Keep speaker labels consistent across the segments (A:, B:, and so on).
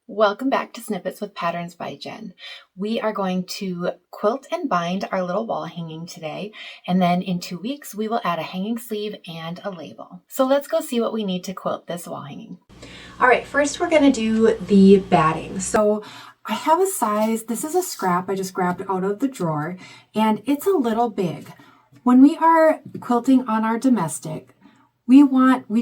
A: Welcome back to Snippets with Patterns by Jen. We are going to quilt and bind our little wall hanging today, and then in 2 weeks we will add a hanging sleeve and a label. So let's go see what we need to quilt this wall hanging. All right, first we're going to do the batting. So I have a size, this is a scrap I just grabbed out of the drawer, and it's a little big. When we are quilting on our domestic, we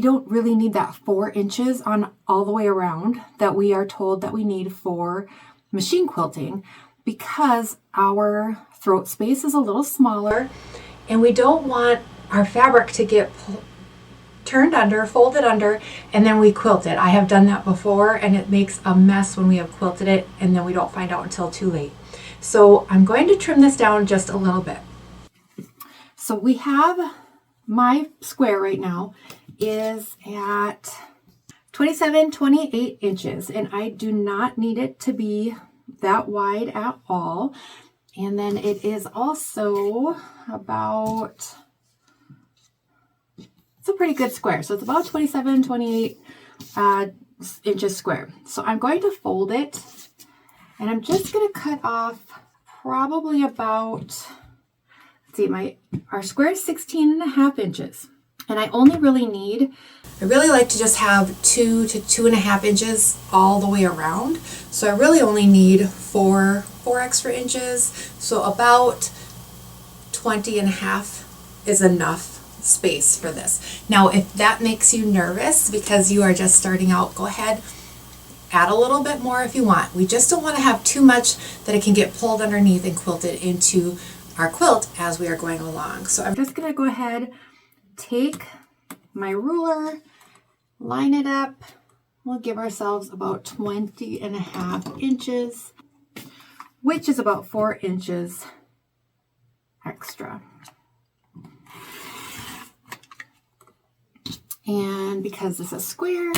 A: don't really need that 4 inches on all the way around that we are told that we need for machine quilting, because our throat space is a little smaller and we don't want our fabric to get turned under, folded under, and then we quilt it. I have done that before and it makes a mess when we have quilted it and then we don't find out until too late. So I'm going to trim this down just a little bit. So we have my square right now is at 28 inches, and I do not need it to be that wide at all. And then it is also about, it's a pretty good square. So it's about 28 inches square. So I'm going to fold it, and I'm just going to cut off probably about, our square is 16.5 inches, and I really like to just have 2 to 2.5 inches all the way around. So I really only need four extra inches. So about 20.5 is enough space for this. Now, if that makes you nervous because you are just starting out, go ahead, add a little bit more if you want. We just don't want to have too much that it can get pulled underneath and quilted into our quilt as we are going along. So I'm just going to go ahead, take my ruler, line it up. We'll give ourselves about 20.5 inches, which is about 4 inches extra. And because this is square,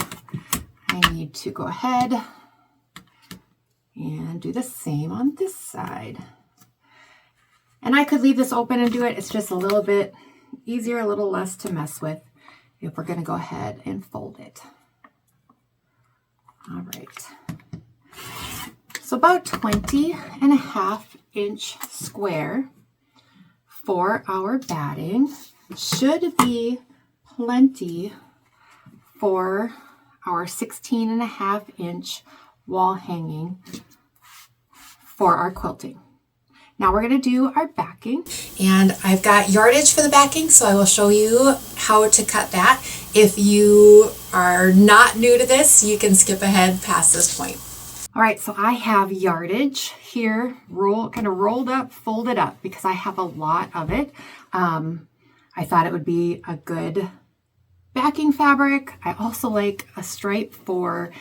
A: I need to go ahead and do the same on this side. And I could leave this open and do it. It's just a little bit easier, a little less to mess with if we're going to go ahead and fold it. All right. So about 20.5 inch square for our batting should be plenty for our 16.5 inch wall hanging for our quilting. Now we're going to do our backing, and I've got yardage for the backing, so I will show you how to cut that. If you are not new to this, you can skip ahead past this point. All right, so I have yardage here, kind of rolled up, folded up, because I have a lot of it. I thought it would be a good backing fabric. I also like a stripe for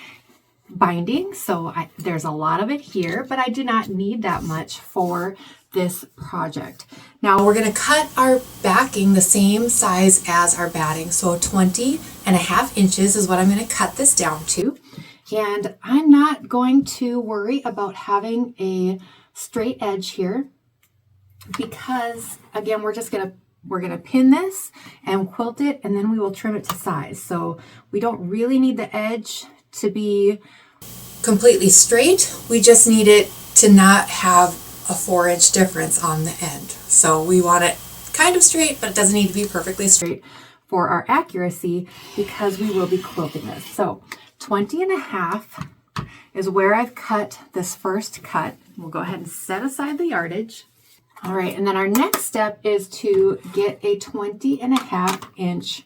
A: binding, so there's a lot of it here, but I do not need that much for this project. Now we're going to cut our backing the same size as our batting, so 20.5 inches is what I'm going to cut this down to. And I'm not going to worry about having a straight edge here, because again, we're going to pin this and quilt it, and then we will trim it to size. So we don't really need the edge to be completely straight. We just need it to not have a 4-inch difference on the end. So we want it kind of straight, but it doesn't need to be perfectly straight for our accuracy, because we will be quilting this. So 20.5 is where I've cut this first cut. We'll go ahead and set aside the yardage. All right, and then our next step is to get a 20.5 inch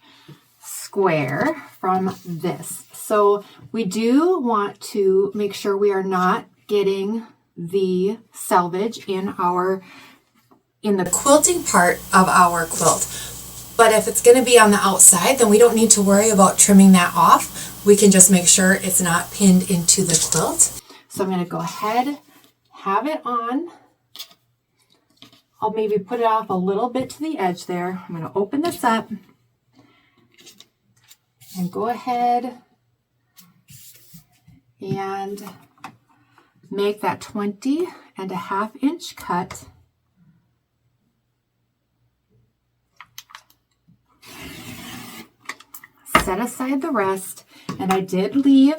A: square from this. So we do want to make sure we are not getting the selvage in the quilting part of our quilt. But if it's going to be on the outside, then we don't need to worry about trimming that off. We can just make sure it's not pinned into the quilt. So I'm going to go ahead, have it on. I'll maybe put it off a little bit to the edge there. I'm going to open this up and go ahead and make that 20.5 inch cut. Set aside the rest, and I did leave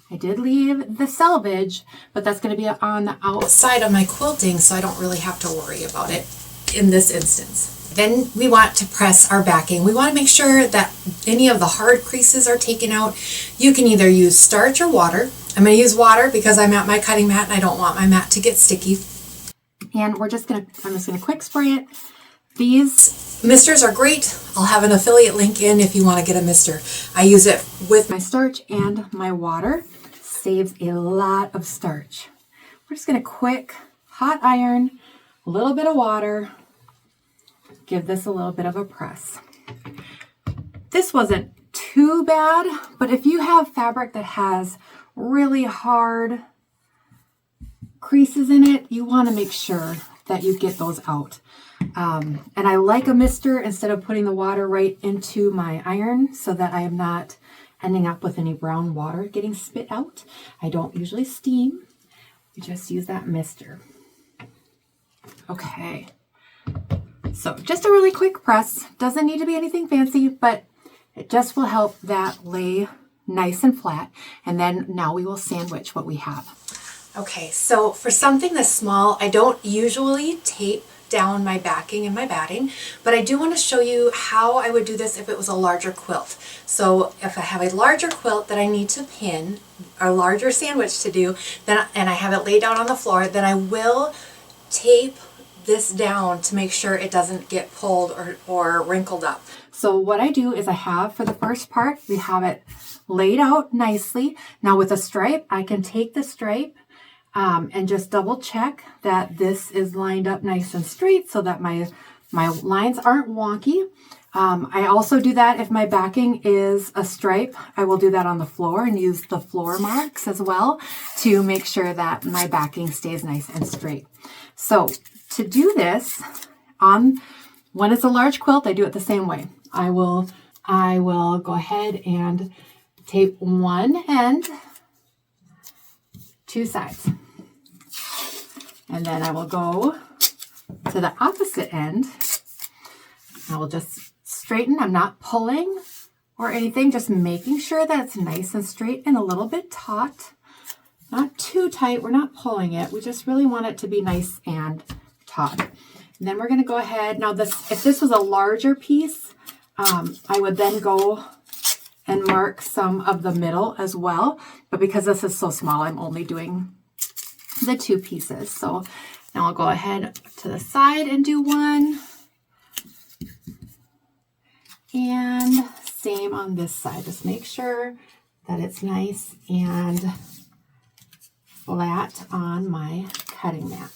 A: I did leave the selvage, but that's going to be on the outside of my quilting, so I don't really have to worry about it in this instance. Then we want to press our backing. We want to make sure that any of the hard creases are taken out. You can either use starch or water. I'm going to use water because I'm at my cutting mat and I don't want my mat to get sticky. And I'm just going to quick spray it. These misters are great. I'll have an affiliate link in if you want to get a mister. I use it with my starch and my water. Saves a lot of starch. We're just going to quick hot iron, a little bit of water, give this a little bit of a press. This wasn't too bad, but if you have fabric that has really hard creases in it, you want to make sure that you get those out. And I like a mister instead of putting the water right into my iron so that I am not ending up with any brown water getting spit out. I don't usually steam. We just use that mister. Okay. So just a really quick press. Doesn't need to be anything fancy, but it just will help that lay nice and flat. And then now we will sandwich what we have. Okay, so for something this small, I don't usually tape down my backing and my batting, but I do want to show you how I would do this if it was a larger quilt. So if I have a larger quilt that I need to pin, a larger sandwich to do, then and I have it laid down on the floor, then I will tape this down to make sure it doesn't get pulled or wrinkled up. So what I do is I have, for the first part, we have it laid out nicely. Now with a stripe, I can take the stripe and just double check that this is lined up nice and straight so that my lines aren't wonky. I also do that if my backing is a stripe. I will do that on the floor and use the floor marks as well to make sure that my backing stays nice and straight. So to do this, when it's a large quilt, I do it the same way. I will go ahead and tape one end, two sides. And then I will go to the opposite end. I will just straighten. I'm not pulling or anything, just making sure that it's nice and straight and a little bit taut. Not too tight. We're not pulling it. We just really want it to be nice and taut. And then we're going to go ahead. Now, if this was a larger piece, I would then go and mark some of the middle as well. But because this is so small, I'm only doing the two pieces. So now I'll go ahead to the side and do one. And same on this side. Just make sure that it's nice and flat on my cutting mat.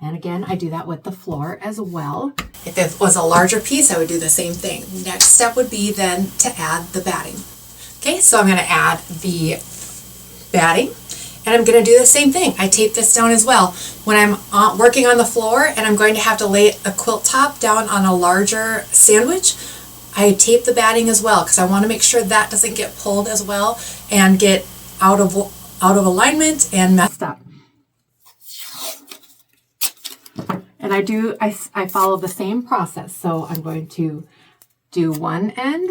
A: And again, I do that with the floor as well. If it was a larger piece, I would do the same thing. Next step would be then to add the batting. Okay, so I'm going to add the batting. And I'm going to do the same thing. I tape this down as well. When I'm working on the floor and I'm going to have to lay a quilt top down on a larger sandwich, I tape the batting as well because I want to make sure that doesn't get pulled as well and get out of alignment and messed up. And I follow the same process. So I'm going to do one end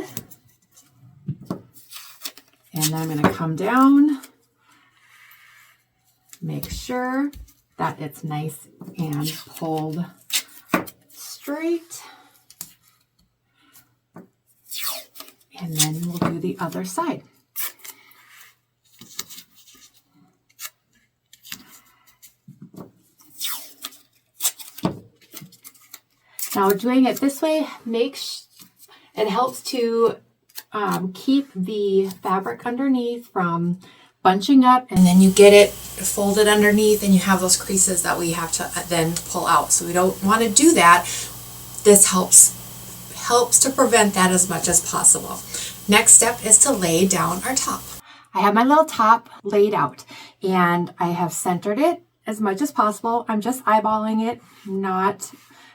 A: and then I'm going to come down. Make sure that it's nice and pulled straight. And then we'll do the other side. Now doing it this way it helps to keep the fabric underneath from bunching up, and then you get it folded underneath and you have those creases that we have to then pull out. So we don't want to do that. This helps to prevent that as much as possible. Next step is to lay down our top. I have my little top laid out and I have centered it as much as possible. I'm just eyeballing it,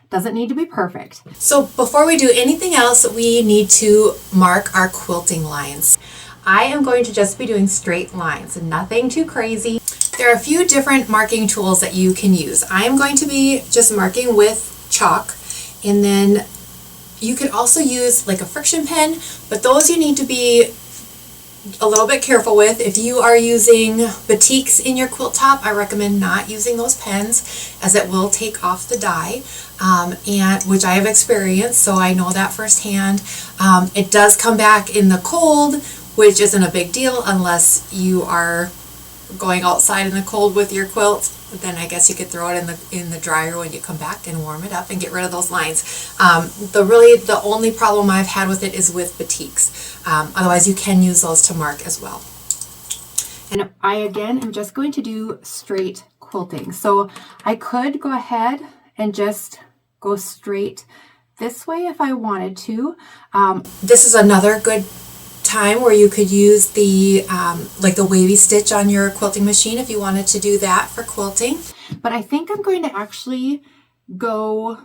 A: doesn't need to be perfect. So before we do anything else, we need to mark our quilting lines. I am going to just be doing straight lines and nothing too crazy. There are a few different marking tools that you can use. I am going to be just marking with chalk, and then you could also use like a friction pen, but those you need to be
B: a little bit careful with. If you are using batiks in your quilt top, I recommend not using those pens, as it will take off the dye, and which I have experienced, so I know that firsthand. It does come back in the cold, which isn't a big deal unless you are going outside in the cold with your quilt. Then I guess you could throw it in the dryer when you come back and warm it up and get rid of those lines. The only problem I've had with it is with batiks. Otherwise you can use those to mark as well.
A: And I again am just going to do straight quilting. So I could go ahead and just go straight this way if I wanted to.
B: This is another good time where you could use the like the wavy stitch on your quilting machine if you wanted to do that for quilting.
A: But I think I'm going to actually go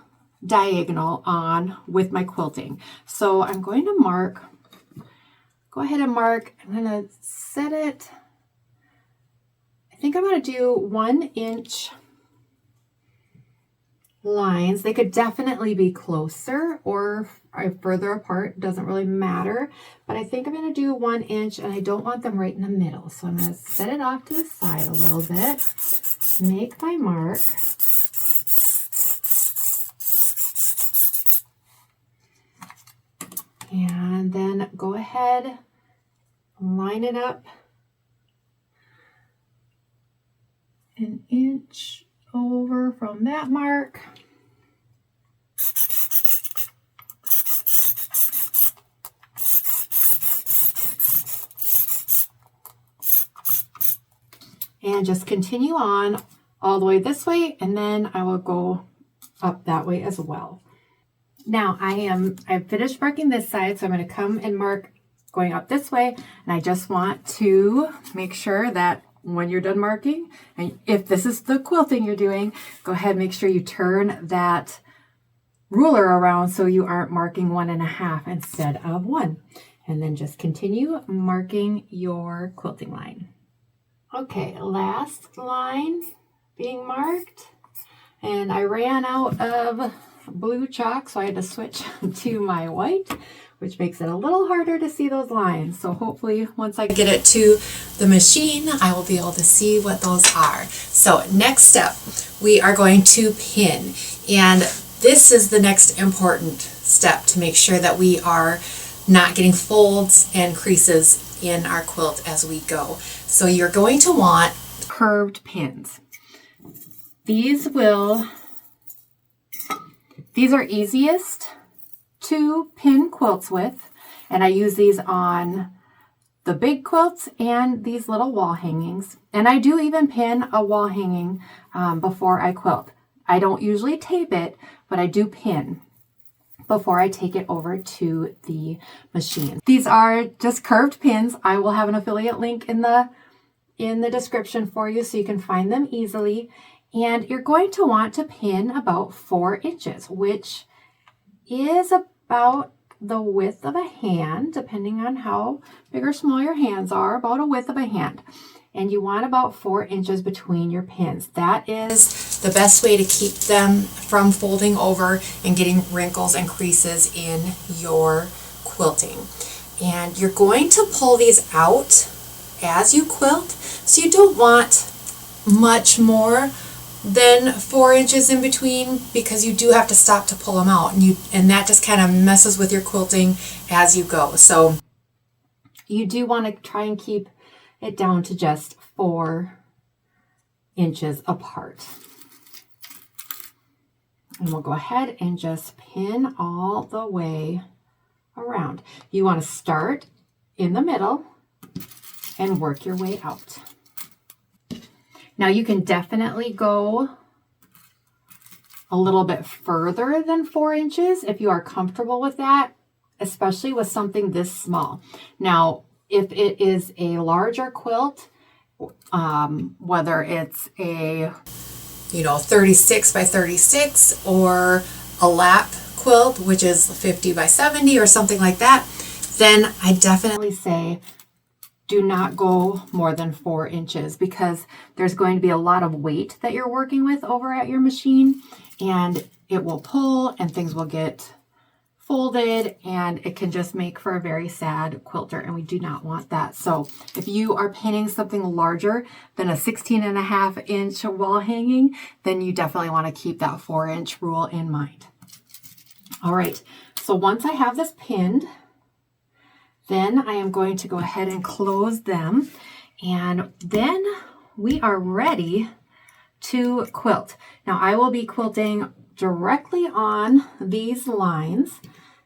A: diagonal on with my quilting. So I'm going to mark, go ahead and mark. I'm going to set it. I think I'm going to do 1 inch lines. They could definitely be closer or further apart, doesn't really matter, but I think I'm going to do 1 inch, and I don't want them right in the middle, so I'm going to set it off to the side a little bit, make my mark, and then go ahead, line it up 1 inch over from that mark. And just continue on all the way this way, and then I will go up that way as well. Now I've finished marking this side, so I'm going to come and mark going up this way, and I just want to make sure that when you're done marking, and if this is the quilting you're doing, go ahead and make sure you turn that ruler around so you aren't marking 1.5 instead of 1. And then just continue marking your quilting line. Okay, last line being marked, and I ran out of blue chalk, so I had to switch to my white, which makes it a little harder to see those lines. So hopefully once I get it to the machine, I will be able to see what those are. So next step, we are going to pin, and this is the next important step to make sure that we are not getting folds and creases in our quilt as we go. So you're going to want curved pins. These are easiest to pin quilts with, and I use these on the big quilts and these little wall hangings. And I do even pin a wall hanging before I quilt. I don't usually tape it, but I do pin before I take it over to the machine. These are just curved pins. I will have an affiliate link in the description for you so you can find them easily. And you're going to want to pin about 4 inches, which is about the width of a hand, depending on how big or small your hands are, about a width of a hand. And you want about 4 inches between your pins. That is
B: the best way to keep them from folding over and getting wrinkles and creases in your quilting. And you're going to pull these out as you quilt, so you don't want much more than 4 inches in between, because you do have to stop to pull them out, and that just kind of messes with your quilting as you go. So
A: you do want to try and keep it down to just 4 inches apart. And we'll go ahead and just pin all the way around. You want to start in the middle and work your way out. Now you can definitely go a little bit further than 4 inches if you are comfortable with that, especially with something this small. Now, if it is a larger quilt, whether it's a
B: 36 by 36 or a lap quilt, which is 50 by 70 or something like that, then I definitely
A: say do not go more than 4 inches, because there's going to be a lot of weight that you're working with over at your machine, and it will pull and things will get folded, and it can just make for a very sad quilter, and we do not want that. So if you are pinning something larger than a 16.5-inch wall hanging, then you definitely want to keep that 4-inch rule in mind. All right, so once I have this pinned, then I am going to go ahead and close them, and then we are ready to quilt. Now I will be quilting directly on these lines,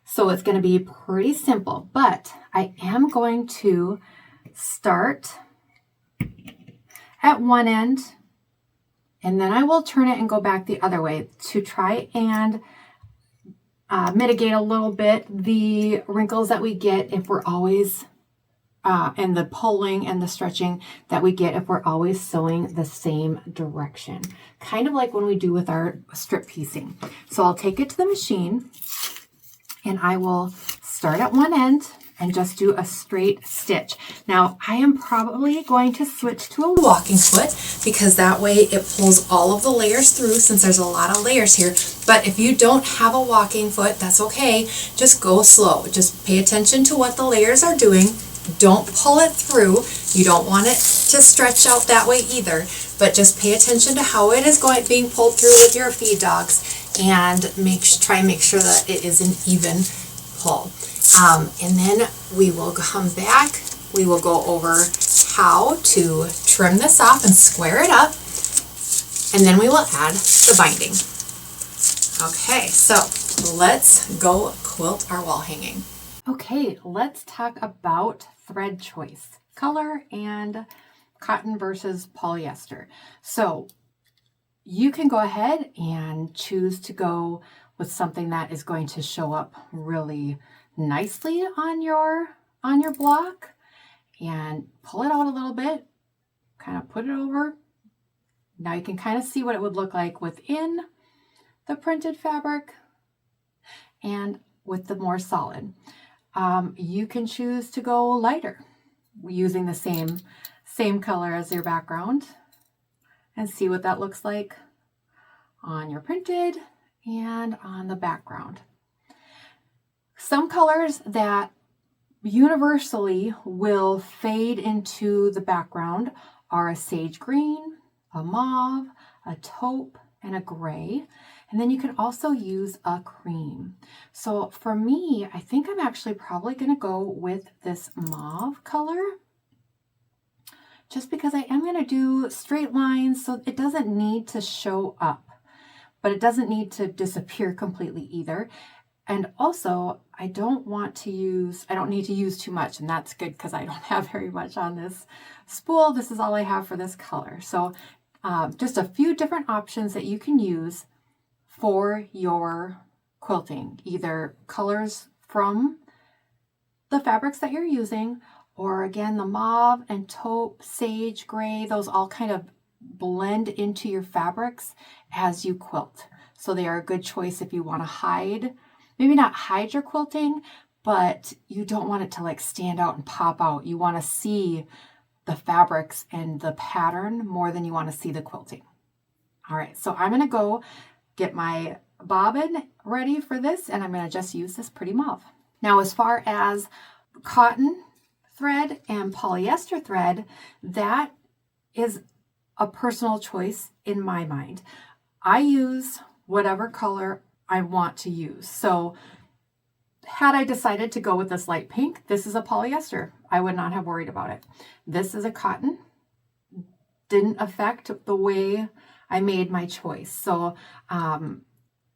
A: so it's going to be pretty simple, but I am going to start at one end, and then I will turn it and go back the other way to try and mitigate a little bit the wrinkles that we get if we're always and the pulling and the stretching that we get if we're always sewing the same direction, kind of like when we do with our strip piecing. So I'll take it to the machine, and I will start at one end and just do a straight stitch. Now I am probably going to switch to a
B: walking foot because that way it pulls all of the layers through, since there's a lot of layers here. But if you don't have a walking foot, that's okay. Just go slow. Just pay attention to what the layers are doing. Don't pull it through. You don't want it to stretch out that way either, but just pay attention to how it is being pulled through with your feed dogs, and try and make sure that it is an even pull. And then we will come back. We will go over how to trim this off and square it up, and then we will add the binding. Okay, so let's go quilt our wall hanging.
A: Okay, let's talk about thread choice, color, and cotton versus polyester. So you can go ahead and choose to go with something that is going to show up really nicely on your block, and pull it out a little bit, kind of put it over. Now you can kind of see what it would look like within the printed fabric and with the more solid. You can choose to go lighter using the same color as your background, and see what that looks like on your printed and on the background. Some colors that universally will fade into the background are a sage green, a mauve, a taupe, and a gray. And then you can also use a cream. So for me, I think I'm actually probably going to go with this mauve color, just because I am going to do straight lines, so it doesn't need to show up, but it doesn't need to disappear completely either. And also, I don't need to use too much, and that's good because I don't have very much on this spool. This is all I have for this color. So just a few different options that you can use for your quilting, either colors from the fabrics that you're using, or again, the mauve and taupe, sage gray, those all kind of blend into your fabrics as you quilt. So they are a good choice if you want to hide, maybe not hide your quilting, but you don't want it to like stand out and pop out. You want to see the fabrics and the pattern more than you want to see the quilting. All right, so I'm going to go get my bobbin ready for this, and I'm going to just use this pretty mauve. Now, as far as cotton thread and polyester thread, that is a personal choice in my mind. I use whatever color I want to use. So had I decided to go with this light pink, this is a polyester. I would not have worried about it. This is a cotton. Didn't affect the way I made my choice. So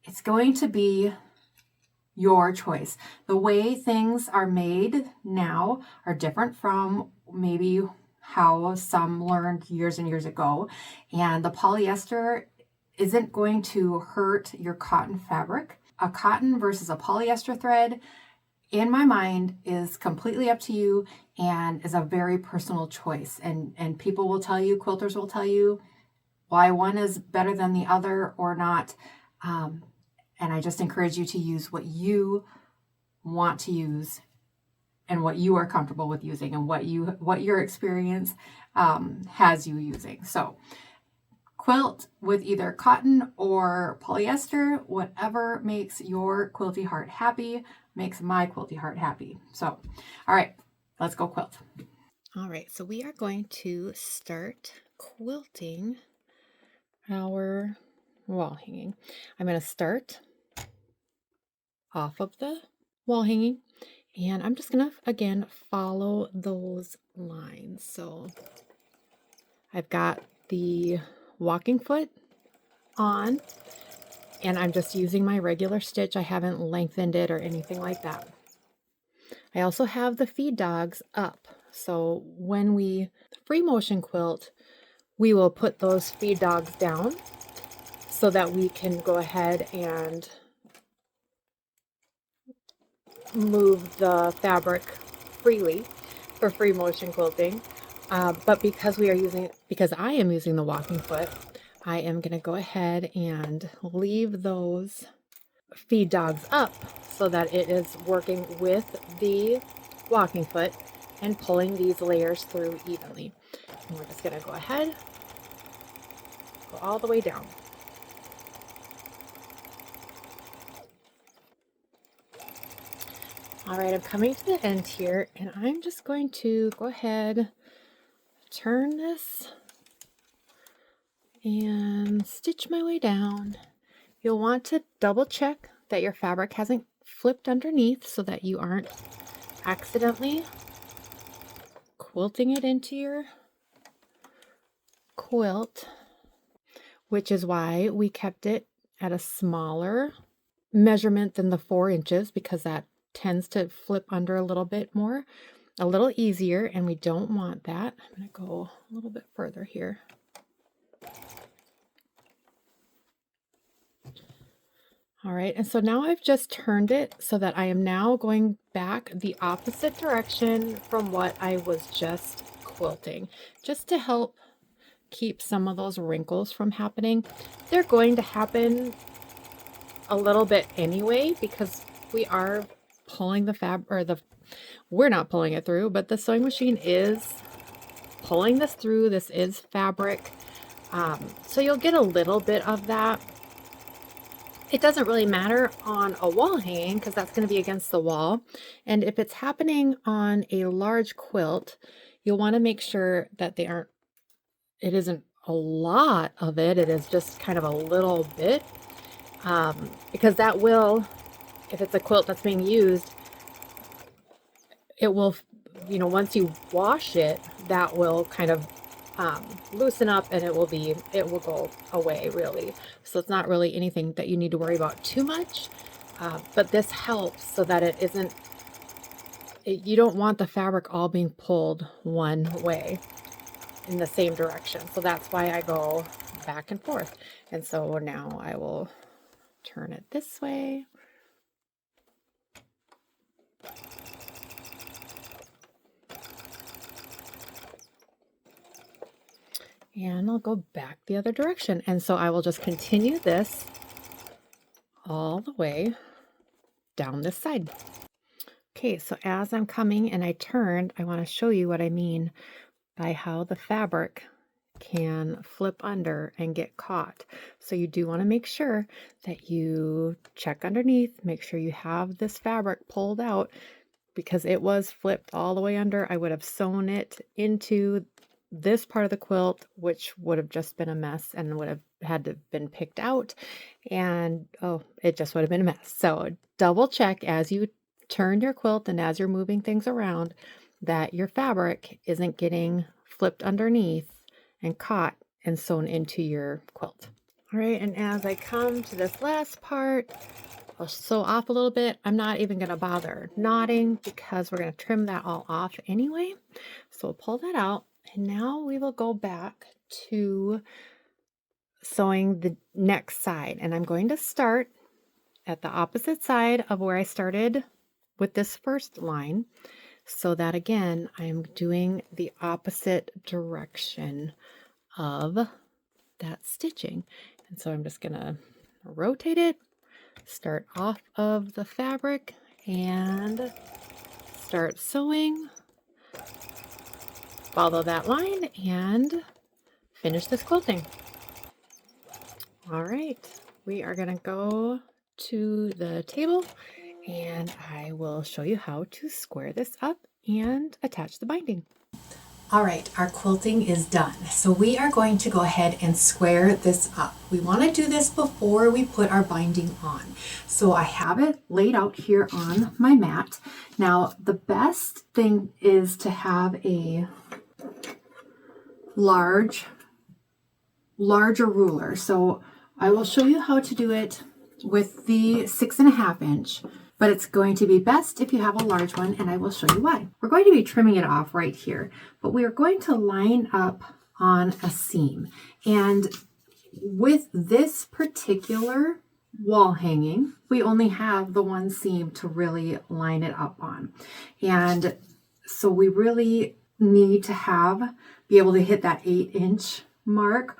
A: it's going to be your choice. The way things are made now are different from maybe how some learned years and years ago. And the polyester isn't going to hurt your cotton fabric. A cotton versus a polyester thread, in my mind, is completely up to you and is a very personal choice. And people will tell you, quilters will tell you why one is better than the other or not. And I just encourage you to use what you want to use and what you are comfortable with using and what your experience has you using. So quilt with either cotton or polyester, whatever makes your quilty heart happy. makes my quilty heart happy. So, all right, let's go quilt. All right, so we are going to start quilting our wall hanging. I'm going to start off of the wall hanging, and I'm just going to, again, follow those lines. So I've got the walking foot on, and I'm just using my regular stitch. I haven't lengthened it or anything like that. I also have the feed dogs up. So when we free motion quilt, we will put those feed dogs down so that we can go ahead and move the fabric freely for free motion quilting. But because I am using the walking foot, I am going to go ahead and leave those feed dogs up so that it is working with the walking foot and pulling these layers through evenly. And we're just going to go ahead, go all the way down. All right, I'm coming to the end here, and I'm just going to go ahead, turn this, and stitch my way down. You'll want to double check that your fabric hasn't flipped underneath so that you aren't accidentally quilting it into your quilt, which is why we kept it at a smaller measurement than the 4 inches, because that tends to flip under a little bit more, a little easier, and we don't want that. I'm going to go a little bit further here. All right, and so now I've just turned it so that I am now going back the opposite direction from what I was just quilting, just to help keep some of those wrinkles from happening. They're going to happen a little bit anyway, because we are pulling the fabric, or we're not pulling it through, but the sewing machine is pulling this through. This is fabric. So you'll get a little bit of that. It doesn't really matter on a wall hanging because that's going to be against the wall. And if it's happening on a large quilt, you'll want to make sure that it isn't a lot of it. It is just kind of a little bit, because that will, if it's a quilt that's being used, it will, once you wash it, that will kind of loosen up, and it will go away, really. So it's not really anything that you need to worry about too much, but this helps so that it isn't, you don't want the fabric all being pulled one way in the same direction. So that's why I go back and forth. And so now I will turn it this way. And I'll go back the other direction. And so I will just continue this all the way down this side. Okay, so as I'm coming and I turned, I want to show you what I mean by how the fabric can flip under and get caught. So you do want to make sure that you check underneath, make sure you have this fabric pulled out, because it was flipped all the way under. I would have sewn it into this part of the quilt, which would have just been a mess and would have had to have been picked out, and it just would have been a mess. So double check as you turn your quilt and as you're moving things around that your fabric isn't getting flipped underneath and caught and sewn into your quilt. All right, and as I come to this last part, I'll sew off a little bit. I'm not even going to bother knotting because we're going to trim that all off anyway. So we'll pull that out. And now we will go back to sewing the next side. And I'm going to start at the opposite side of where I started with this first line, so that again, I'm doing the opposite direction of that stitching. And so I'm just going to rotate it, start off of the fabric, and start sewing. Follow that line and finish this quilting. All right, we are going to go to the table And I will show you how to square this up and attach the binding.
B: All right, our quilting is done. So we are going to go ahead and square this up. We want to do this before we put our binding on. So I have it laid out here on my mat. Now, the best thing is to have a larger ruler. So I will show you how to do it with the 6.5 inch. But it's going to be best if you have a large one, and I will show you why. We're going to be trimming it off right here, but we are going to line up on a seam. And with this particular wall hanging, we only have the one seam to really line it up on. And so we really need to be able to hit that 8-inch mark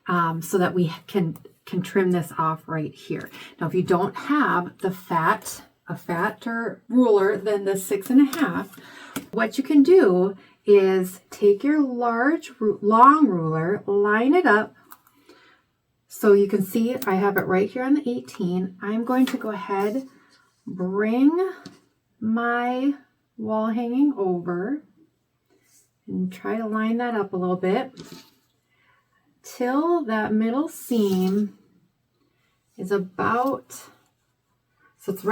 B: so that we can trim this off right here. Now, if you don't have a fatter ruler than the 6.5, what you can do is take your long ruler, line it up. So you can see I have it right here on the 18. I'm going to go ahead, bring my wall hanging over and try to line that up a little bit till that middle seam is about, so it's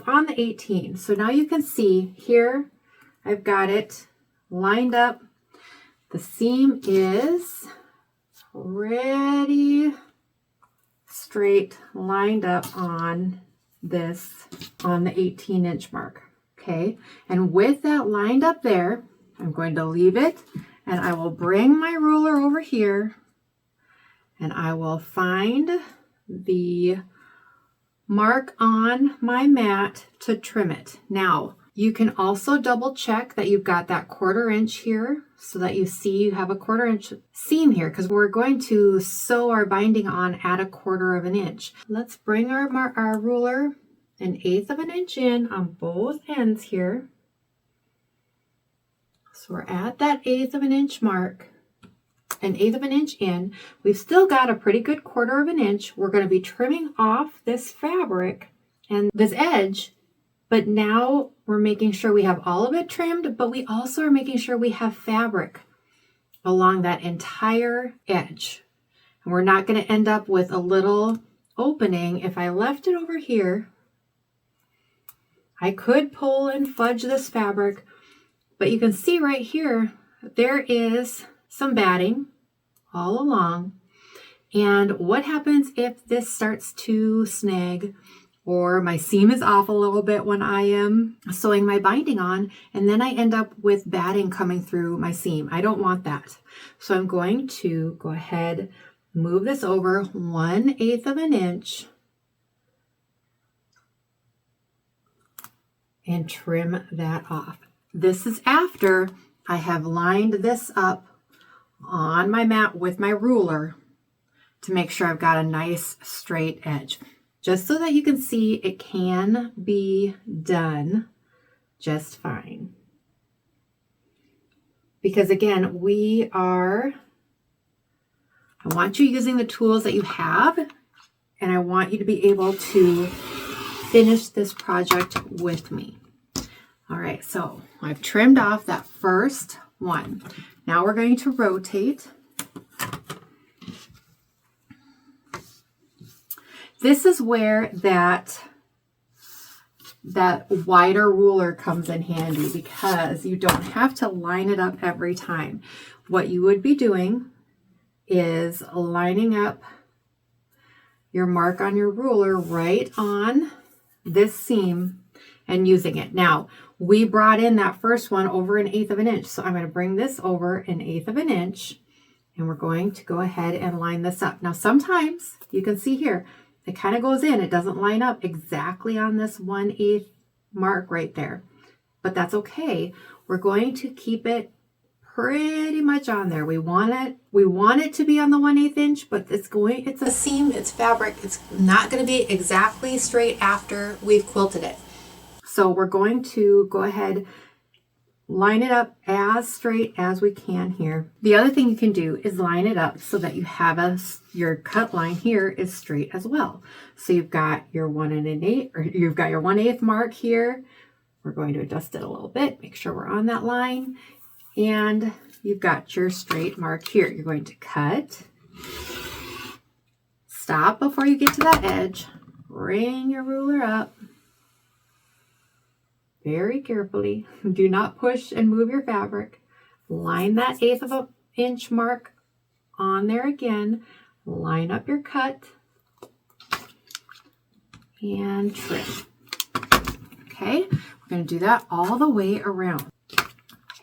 B: on the 18. So now you can see here, I've got it lined up. The seam is pretty straight, lined up on the 18-inch mark. Okay, and with that lined up there, I'm going to leave it, and I will bring my ruler over here, and I will find the mark on my mat to trim it. Now, you can also double check that you've got that 1/4 inch here so that you see you have a 1/4 inch seam here, because we're going to sew our binding on at a 1/4 inch. Let's bring our ruler 1/8 inch in on both ends here. So we're at that 1/8 inch mark. 1/8 inch in. We've still got a pretty good 1/4 inch. We're going to be trimming off this fabric and this edge, but now we're making sure we have all of it trimmed, but we also are making sure we have fabric along that entire edge. And we're not going to end up with a little opening. If I left it over here, I could pull and fudge this fabric, but you can see right here, there is some batting all along. And what happens if this starts to snag, or my seam is off a little bit when I am sewing my binding on, and then I end up with batting coming through my seam? I don't want that. So I'm going to go ahead, move this over 1/8 inch and trim that off. This is after I have lined this up on my mat with my ruler to make sure I've got a nice straight edge, just so that you can see it can be done just fine. Because again, I want you using the tools that you have, and I want you to be able to finish this project with me. All right, so I've trimmed off that first one. Now we're going to rotate. This is where that wider ruler comes in handy, because you don't have to line it up every time. What you would be doing is lining up your mark on your ruler right on this seam and using it. Now, we brought in that first one over 1/8 inch. So I'm going to bring this over 1/8 inch, and we're going to go ahead and line this up. Now, sometimes you can see here, it kind of goes in. It doesn't line up exactly on this 1/8 mark right there, but that's okay. We're going to keep it pretty much on there. We want it to be on the 1/8 inch, but it's a seam, it's fabric. It's not going to be exactly straight after we've quilted it. So we're going to go ahead
A: line it up as straight as we can here. The other thing you can do is line it up so that you have your cut line here is straight as well. So you've got your 1 1/8, or you've got your 1/8 mark here. We're going to adjust it a little bit, make sure we're on that line. And you've got your straight mark here. You're going to cut, stop before you get to that edge, bring your ruler up very carefully. Do not push and move your fabric. Line that 1/8 of an inch mark on there again. Line up your cut and trim. Okay, we're going to do that all the way around.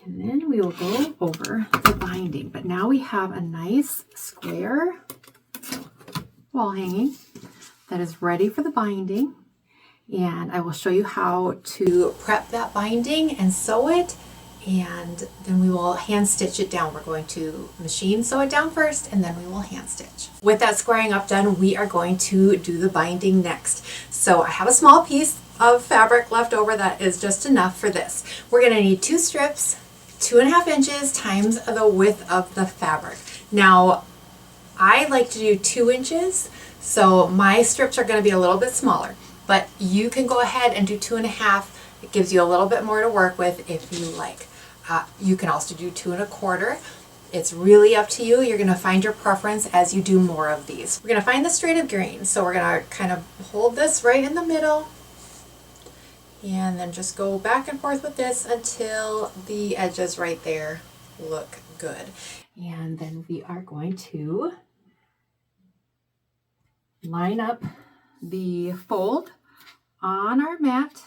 A: And then we will go over the binding. But now we have a nice square wall hanging that is ready for the binding. And I will show you how to prep that binding and sew it, and then we will hand stitch it down. We're going to machine sew it down first, and then we will hand stitch. With that squaring up done, we are going to do the binding next. So I have a small piece of fabric left over that is just enough for this. We're going to need 2 strips, 2.5 inches times the width of the fabric. Now, I like to do 2 inches, so my strips are going to be a little bit smaller. But you can go ahead and do 2.5. It gives you a little bit more to work with if you like. You can also do 2 1/4. It's really up to you. You're going to find your preference as you do more of these. We're going to find the straight of green. So we're going to kind of hold this right in the middle and then just go back and forth with this until the edges right there look good. And then we are going to line up the fold on our mat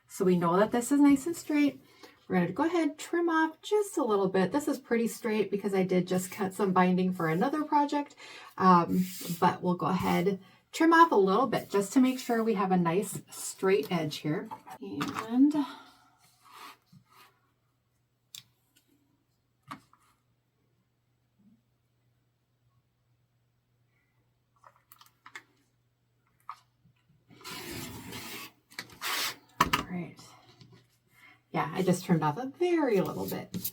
A: so we know that this is nice and straight. We're going to go ahead and trim off just a little bit. This is pretty straight because I did just cut some binding for another project, but we'll go ahead, trim off a little bit just to make sure we have a nice straight edge here. And right. Yeah, I just trimmed off a very little bit.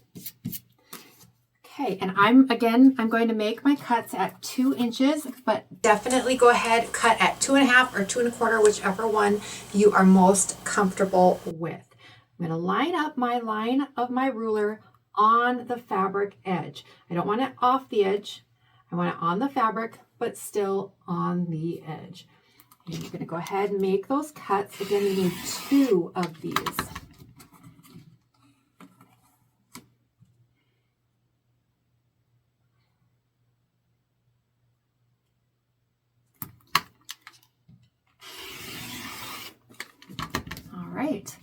A: Okay, and I'm going to make my cuts at 2 inches, but definitely go ahead, cut at 2.5 or 2 1/4, whichever one you are most comfortable with. I'm going to line up my line of my ruler on the fabric edge. I don't want it off the edge. I want it on the fabric, but still on the edge. And you're going to go ahead and make those cuts. Again, you need 2 of these. All right.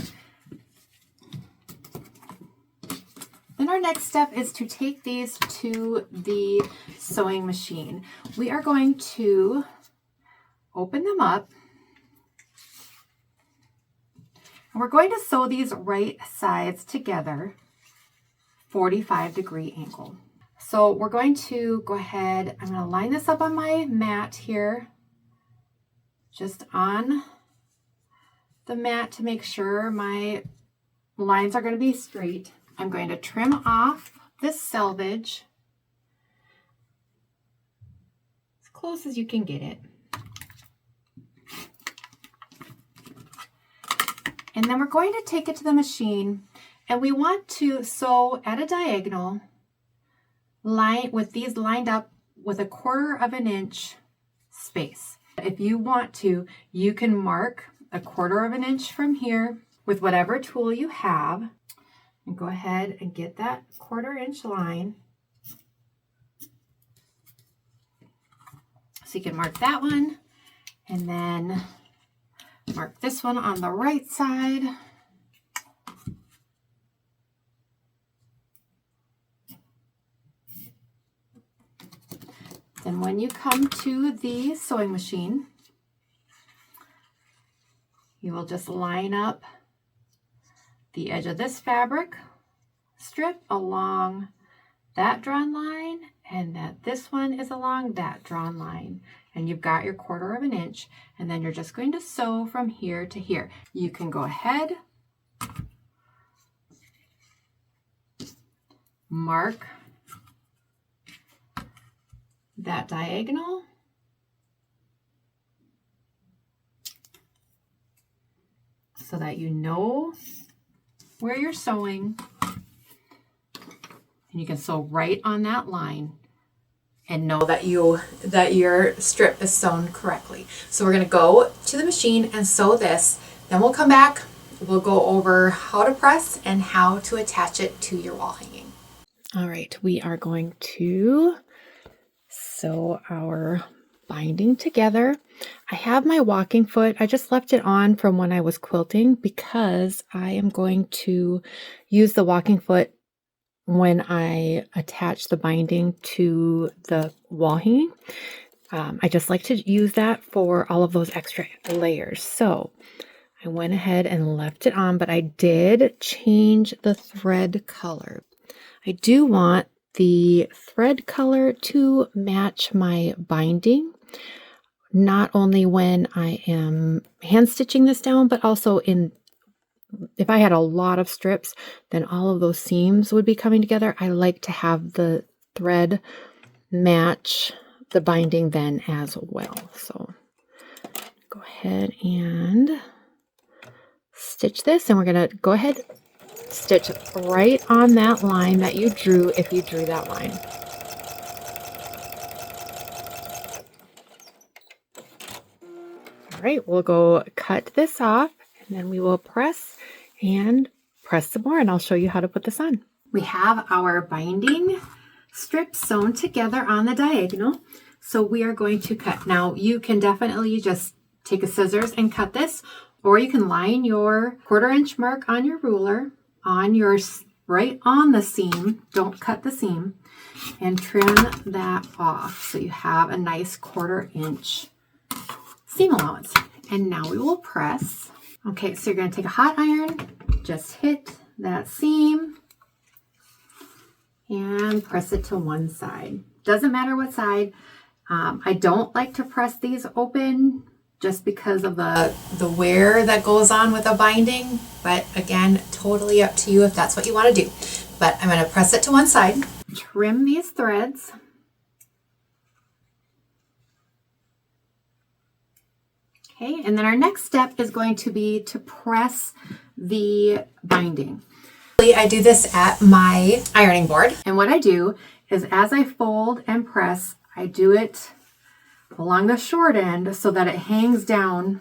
A: Then our next step is to take these to the sewing machine. We are going to open them up, and we're going to sew these right sides together, 45-degree angle. So we're going to go ahead, I'm going to line this up on my mat here, just on the mat to make sure my lines are going to be straight. I'm going to trim off this selvage as close as you can get it. And then we're going to take it to the machine, and we want to sew at a diagonal line with these lined up with 1/4 inch space. If you want to, you can mark 1/4 inch from here with whatever tool you have, and go ahead and get that 1/4 inch line. So you can mark that one, and then mark this one on the right side. Then when you come to the sewing machine, you will just line up the edge of this fabric strip along that drawn line, and that this one is along that drawn line. And you've got your 1/4 inch, and then you're just going to sew from here to here. You can go ahead mark that diagonal. So that you know where you're sewing, and you can sew right on that line and know that your strip is sewn correctly. So we're going to go to the machine and sew this. Then we'll come back. We'll go over how to press and how to attach it to your wall hanging. All right, we are going to sew our binding together. I have my walking foot. I just left it on from when I was quilting because I am going to use the walking foot when I attach the binding to the wall hanging. I just like to use that for all of those extra layers. So I went ahead and left it on, but I did change the thread color. I do want the thread color to match my binding, not only when I am hand stitching this down, but also if I had a lot of strips, then all of those seams would be coming together. I like to have the thread match the binding then as well. So go ahead and stitch this, and we're going to go ahead stitch right on that line that you drew if you drew that line. All right, we'll go cut this off, and then we will press some more, and I'll show you how to put this on. We have our binding strips sewn together on the diagonal, so we are going to cut. Now, you can definitely just take a scissors and cut this, or you can line your 1/4 inch mark on your ruler right on the seam. Don't cut the seam, and trim that off so you have a nice 1/4 inch seam allowance. And now we will press. Okay, so you're going to take a hot iron, just hit that seam and press it to one side. Doesn't matter what side. I don't like to press these open just because of the wear that goes on with a binding, but again, totally up to you if that's what you want to do. But I'm going to press it to one side. Trim these threads. Okay, and then our next step is going to be to press the binding. I do this at my ironing board. And what I do is as I fold and press, I do it along the short end so that it hangs down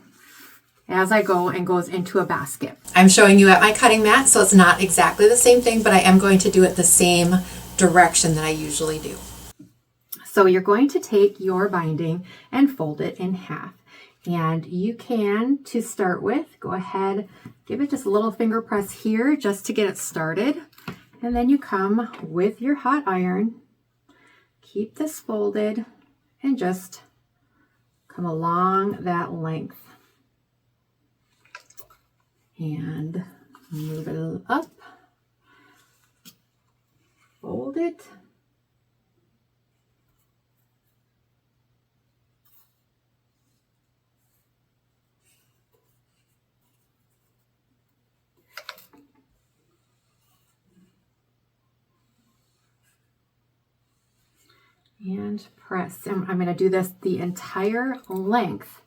A: as I go and goes into a basket. I'm showing you at my cutting mat, so it's not exactly the same thing, but I am going to do it the same direction that I usually do. So you're going to take your binding and fold it in half. And you can, to start with, go ahead, give it just a little finger press here just to get it started. And then you come with your hot iron, keep this folded, and just come along that length. And move it up, fold it. And press. And I'm going to do this the entire length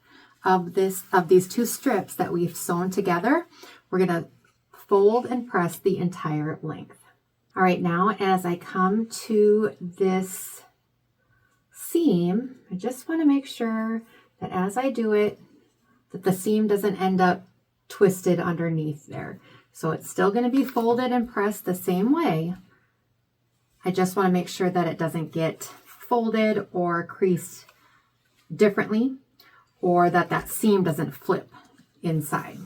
A: of these two strips that we've sewn together. We're going to fold and press the entire length. All right, now as I come to this seam, I just want to make sure that as I do it, that the seam doesn't end up twisted underneath there. So it's still going to be folded and pressed the same way. I just want to make sure that it doesn't get folded or creased differently, or that seam doesn't flip inside.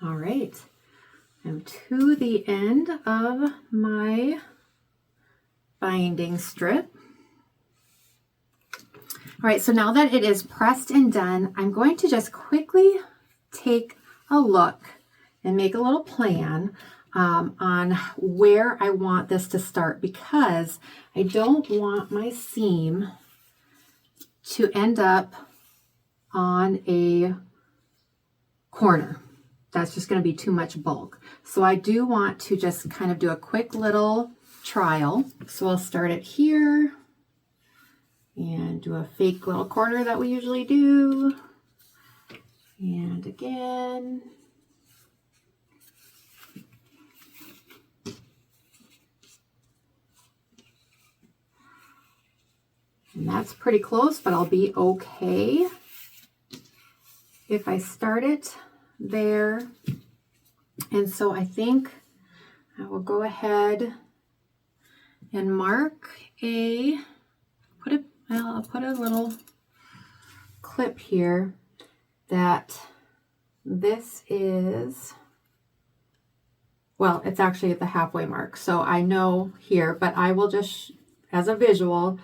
A: All right, I'm to the end of my binding strip. All right, so now that it is pressed and done, I'm going to just quickly take a look and make a little plan on where I want this to start, because I don't want my seam to end up on a corner. that's just going to be too much bulk. So I do want to just kind of do a quick little trial. So I'll start it here and do a fake little corner that we usually do. And again. And that's pretty close, but I'll be okay if I start it there. And so I think I will go ahead and mark I'll put a little clip here that this is, well, it's actually at the halfway mark. So I know here, but I will just, as a visual,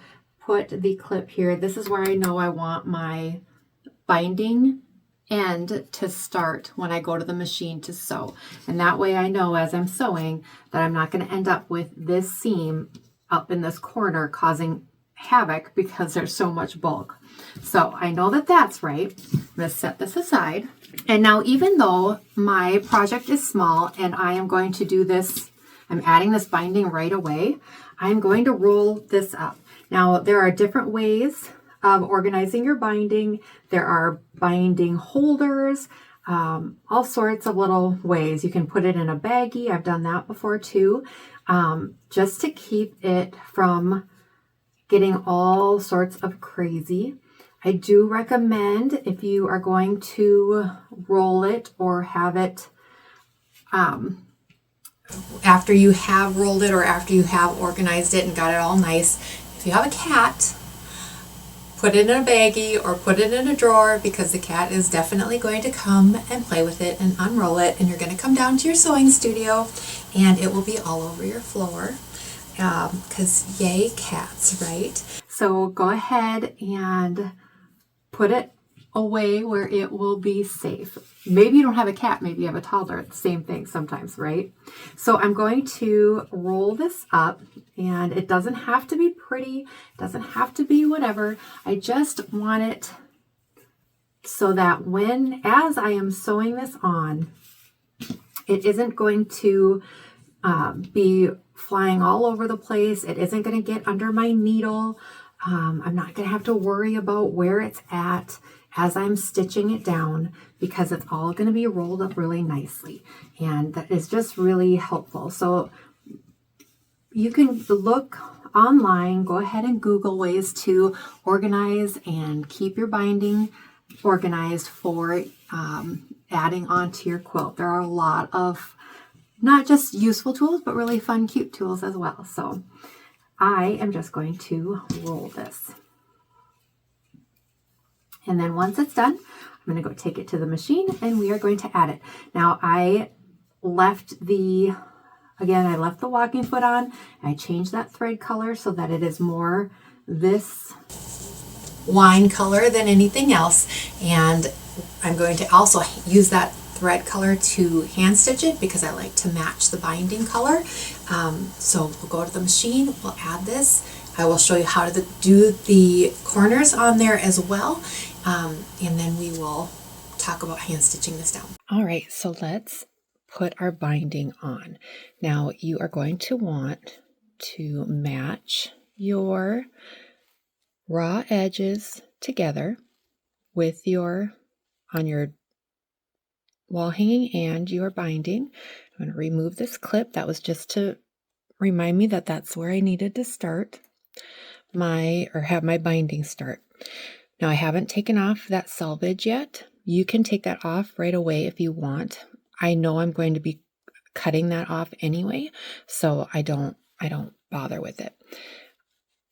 A: put the clip here. This is where I know I want my binding end to start when I go to the machine to sew. And that way I know as I'm sewing that I'm not going to end up with this seam up in this corner causing havoc because there's so much bulk. So I know that that's right. I'm going to set this aside. And now, even though my project is small and I am going to do this, I'm adding this binding right away, I'm going to roll this up. Now, there are different ways of organizing your binding. There are binding holders, all sorts of little ways. You can put it in a baggie. I've done that before too, just to keep it from getting all sorts of crazy. I do recommend, if you are going to roll it or have it
B: After you have rolled it or after you have organized it and got it all nice, if you have a cat, put it in a baggie or put it in a drawer, because the cat is definitely going to come and play with it and unroll it, and you're going to come down to your sewing studio and it will be all over your floor. Because yay cats, right?
A: So go ahead and put it away where it will be safe. Maybe you don't have a cat, maybe you have a toddler. It's the same thing sometimes, right? So I'm going to roll this up, and it doesn't have to be pretty, it doesn't have to be whatever. I just want it so that as I am sewing this on, it isn't going to be flying all over the place. It isn't going to get under my needle. I'm not going to have to worry about where it's at as I'm stitching it down, because it's all going to be rolled up really nicely. And that is just really helpful. So you can look online, go ahead and Google ways to organize and keep your binding organized for adding onto your quilt. There are a lot of not just useful tools, but really fun, cute tools as well. So I am just going to roll this. And then once it's done, I'm going to go take it to the machine and we are going to add it. Now I left the walking foot on. I changed that thread color so that it is more this
B: Wine color than anything else. And I'm going to also use that thread color to hand stitch it because I like to match the binding color. So we'll go to the machine, we'll add this. I will show you how to do the corners on there as well. And then we will talk about hand stitching this down.
A: All right, so let's put our binding on. Now you are going to want to match your raw edges together with on your wall hanging and your binding. I'm going to remove this clip. That was just to remind me that that's where I needed to start have my binding start. Now I haven't taken off that selvage yet. You can take that off right away if you want. I know I'm going to be cutting that off anyway, so I don't bother with it.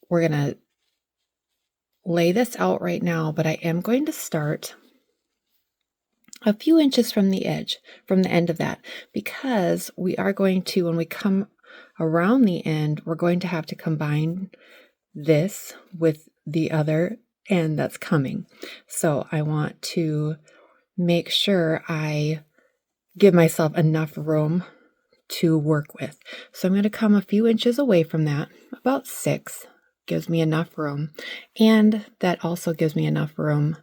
A: We're going to lay this out right now, but I am going to start a few inches from the end of that, because we are going to, when we come around the end, we're going to have to combine this with the other end that's coming. So I want to make sure I give myself enough room to work with. So I'm going to come a few inches away from that, about 6, gives me enough room. And that also gives me enough room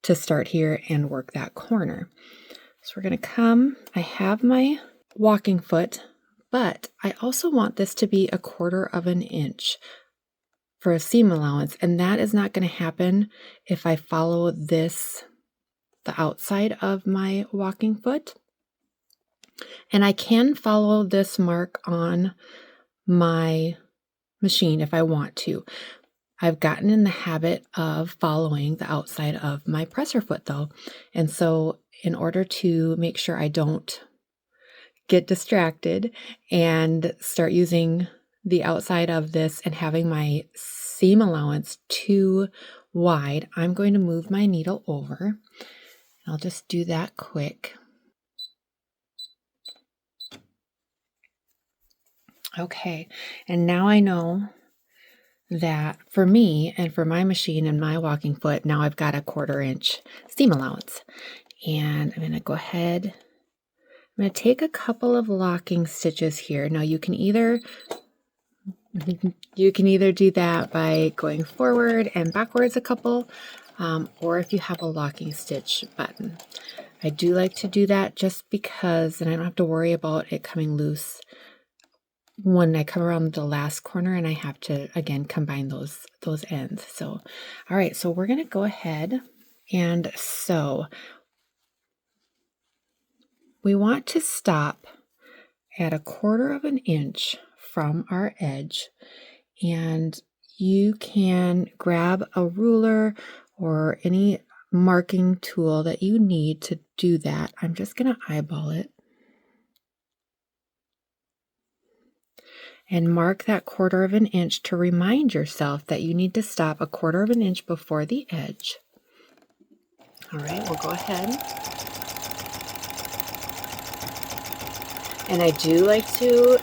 A: to start here and work that corner. So we're going to come, I have my walking foot, but I also want this to be 1/4 of an inch for a seam allowance, and that is not going to happen if I follow this, the outside of my walking foot. And I can follow this mark on my machine if I want to. I've gotten in the habit of following the outside of my presser foot though. And so in order to make sure I don't get distracted and start using the outside of this and having my seam allowance too wide, I'm going to move my needle over. I'll just do that quick. Okay, and now I know that for me and for my machine and my walking foot, now I've got a 1/4 inch seam allowance. And I'm going to go ahead, I'm going to take a couple of locking stitches here. Now you can either do that by going forward and backwards a couple, or if you have a locking stitch button. I do like to do that just because then I don't have to worry about it coming loose when I come around the last corner and I have to again combine those ends. So all right, so we're going to go ahead and sew. We want to stop at 1/4 of an inch from our edge, and you can grab a ruler or any marking tool that you need to do that. I'm just going to eyeball it and mark that 1/4 of an inch to remind yourself that you need to stop 1/4 of an inch before the edge. All right, we'll go ahead. And I do like to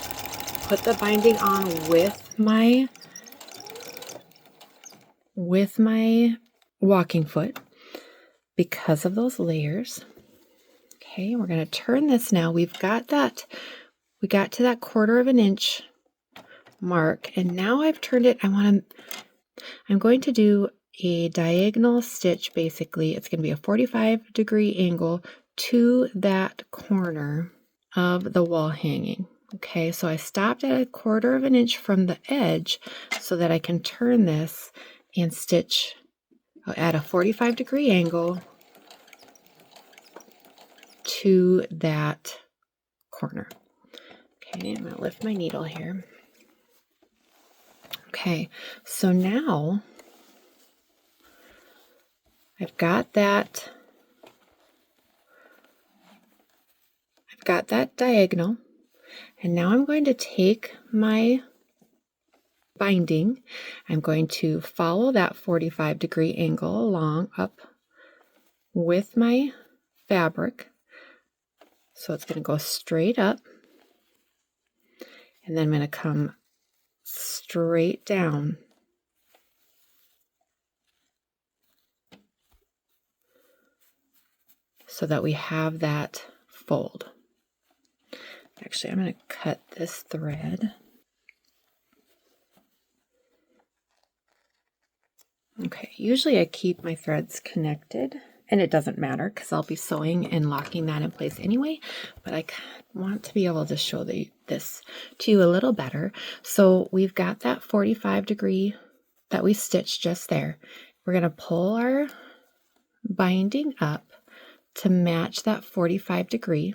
A: put the binding on with my walking foot because of those layers. Okay, we're going to turn this now. We got to that 1/4 of an inch mark, and now I've turned it. I'm going to do a diagonal stitch. Basically, it's going to be a 45-degree angle to that corner of the wall hanging. Okay, so I stopped at 1/4 of an inch from the edge so that I can turn this and stitch at a 45-degree angle to that corner. Okay, I'm going to lift my needle here. Okay, so now I've got that diagonal, and now I'm going to take my binding. I'm going to follow that 45-degree angle along up with my fabric. So it's going to go straight up, and then I'm going to come straight down. So that we have that fold. Actually, I'm going to cut this thread. Okay, usually I keep my threads connected, and it doesn't matter because I'll be sewing and locking that in place anyway, but I want to be able to show this to you a little better. So we've got that 45-degree that we stitched just there. We're going to pull our binding up to match that 45-degree.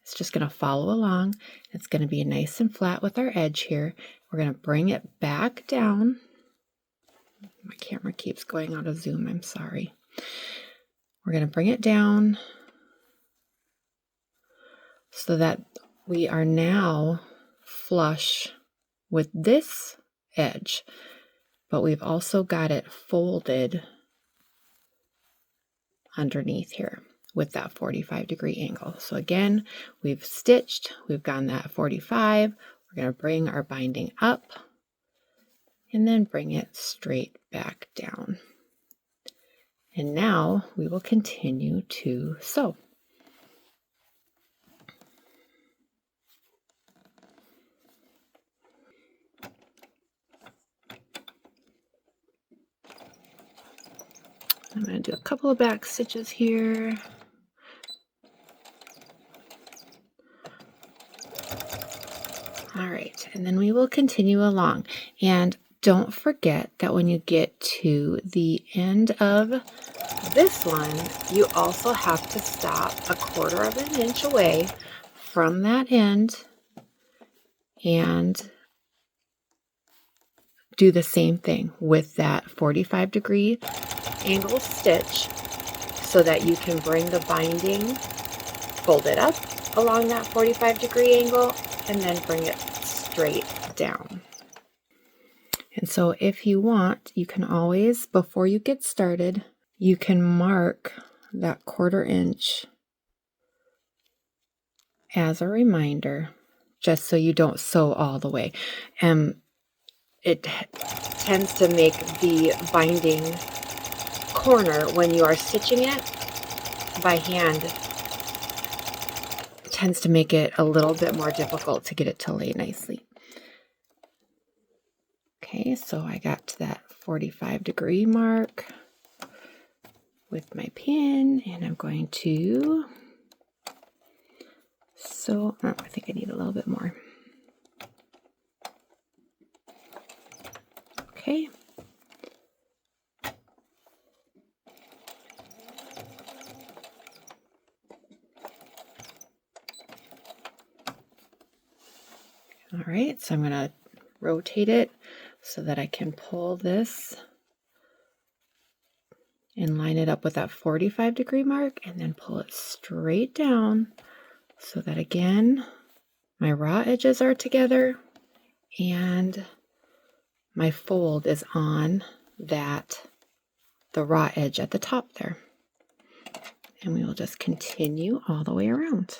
A: It's just going to follow along. It's going to be nice and flat with our edge here. We're going to bring it back down. My camera keeps going out of zoom. I'm sorry. We're going to bring it down so that we are now flush with this edge, but we've also got it folded underneath here with that 45-degree angle. So again, we've stitched, we've gone that 45, we're going to bring our binding up and then bring it straight back down. And now we will continue to sew. I'm going to do a couple of back stitches here. All right, and then we will continue along. And don't forget that when you get to the end of this one, you also have to stop 1/4 of an inch away from that end and do the same thing with that 45-degree angle stitch so that you can bring the binding, fold it up along that 45-degree angle, and then bring it straight down. And so if you want, you can always, before you get started, you can mark that 1/4 inch as a reminder, just so you don't sew all the way. It tends to make the binding corner when you are stitching it by hand, it tends to make it a little bit more difficult to get it to lay nicely. Okay, so I got to that 45-degree mark with my pin, and I'm going to sew. Oh, I think I need a little bit more. Okay. All right, so I'm going to rotate it so that I can pull this and line it up with that 45-degree mark, and then pull it straight down so that, again, my raw edges are together and my fold is on the raw edge at the top there. And we will just continue all the way around.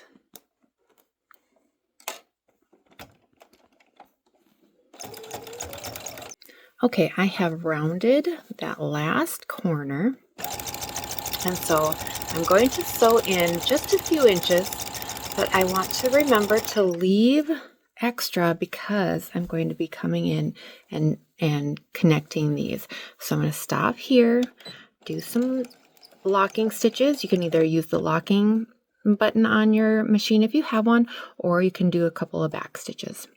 A: Okay, I have rounded that last corner, and so I'm going to sew in just a few inches, but I want to remember to leave extra because I'm going to be coming in and connecting these. So I'm going to stop here, do some locking stitches. You can either use the locking button on your machine if you have one, or you can do a couple of back stitches.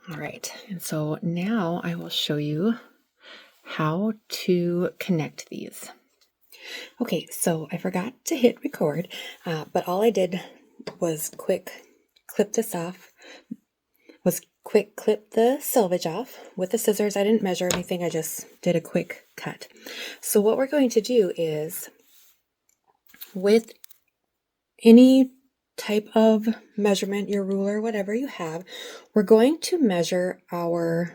A: All right, and so now I will show you how to connect these. Okay, so I forgot to hit record, but all I did was quick clip the selvage off with the scissors. I didn't measure anything, I just did a quick cut. So what we're going to do is, with any type of measurement, your ruler, whatever you have, we're going to measure from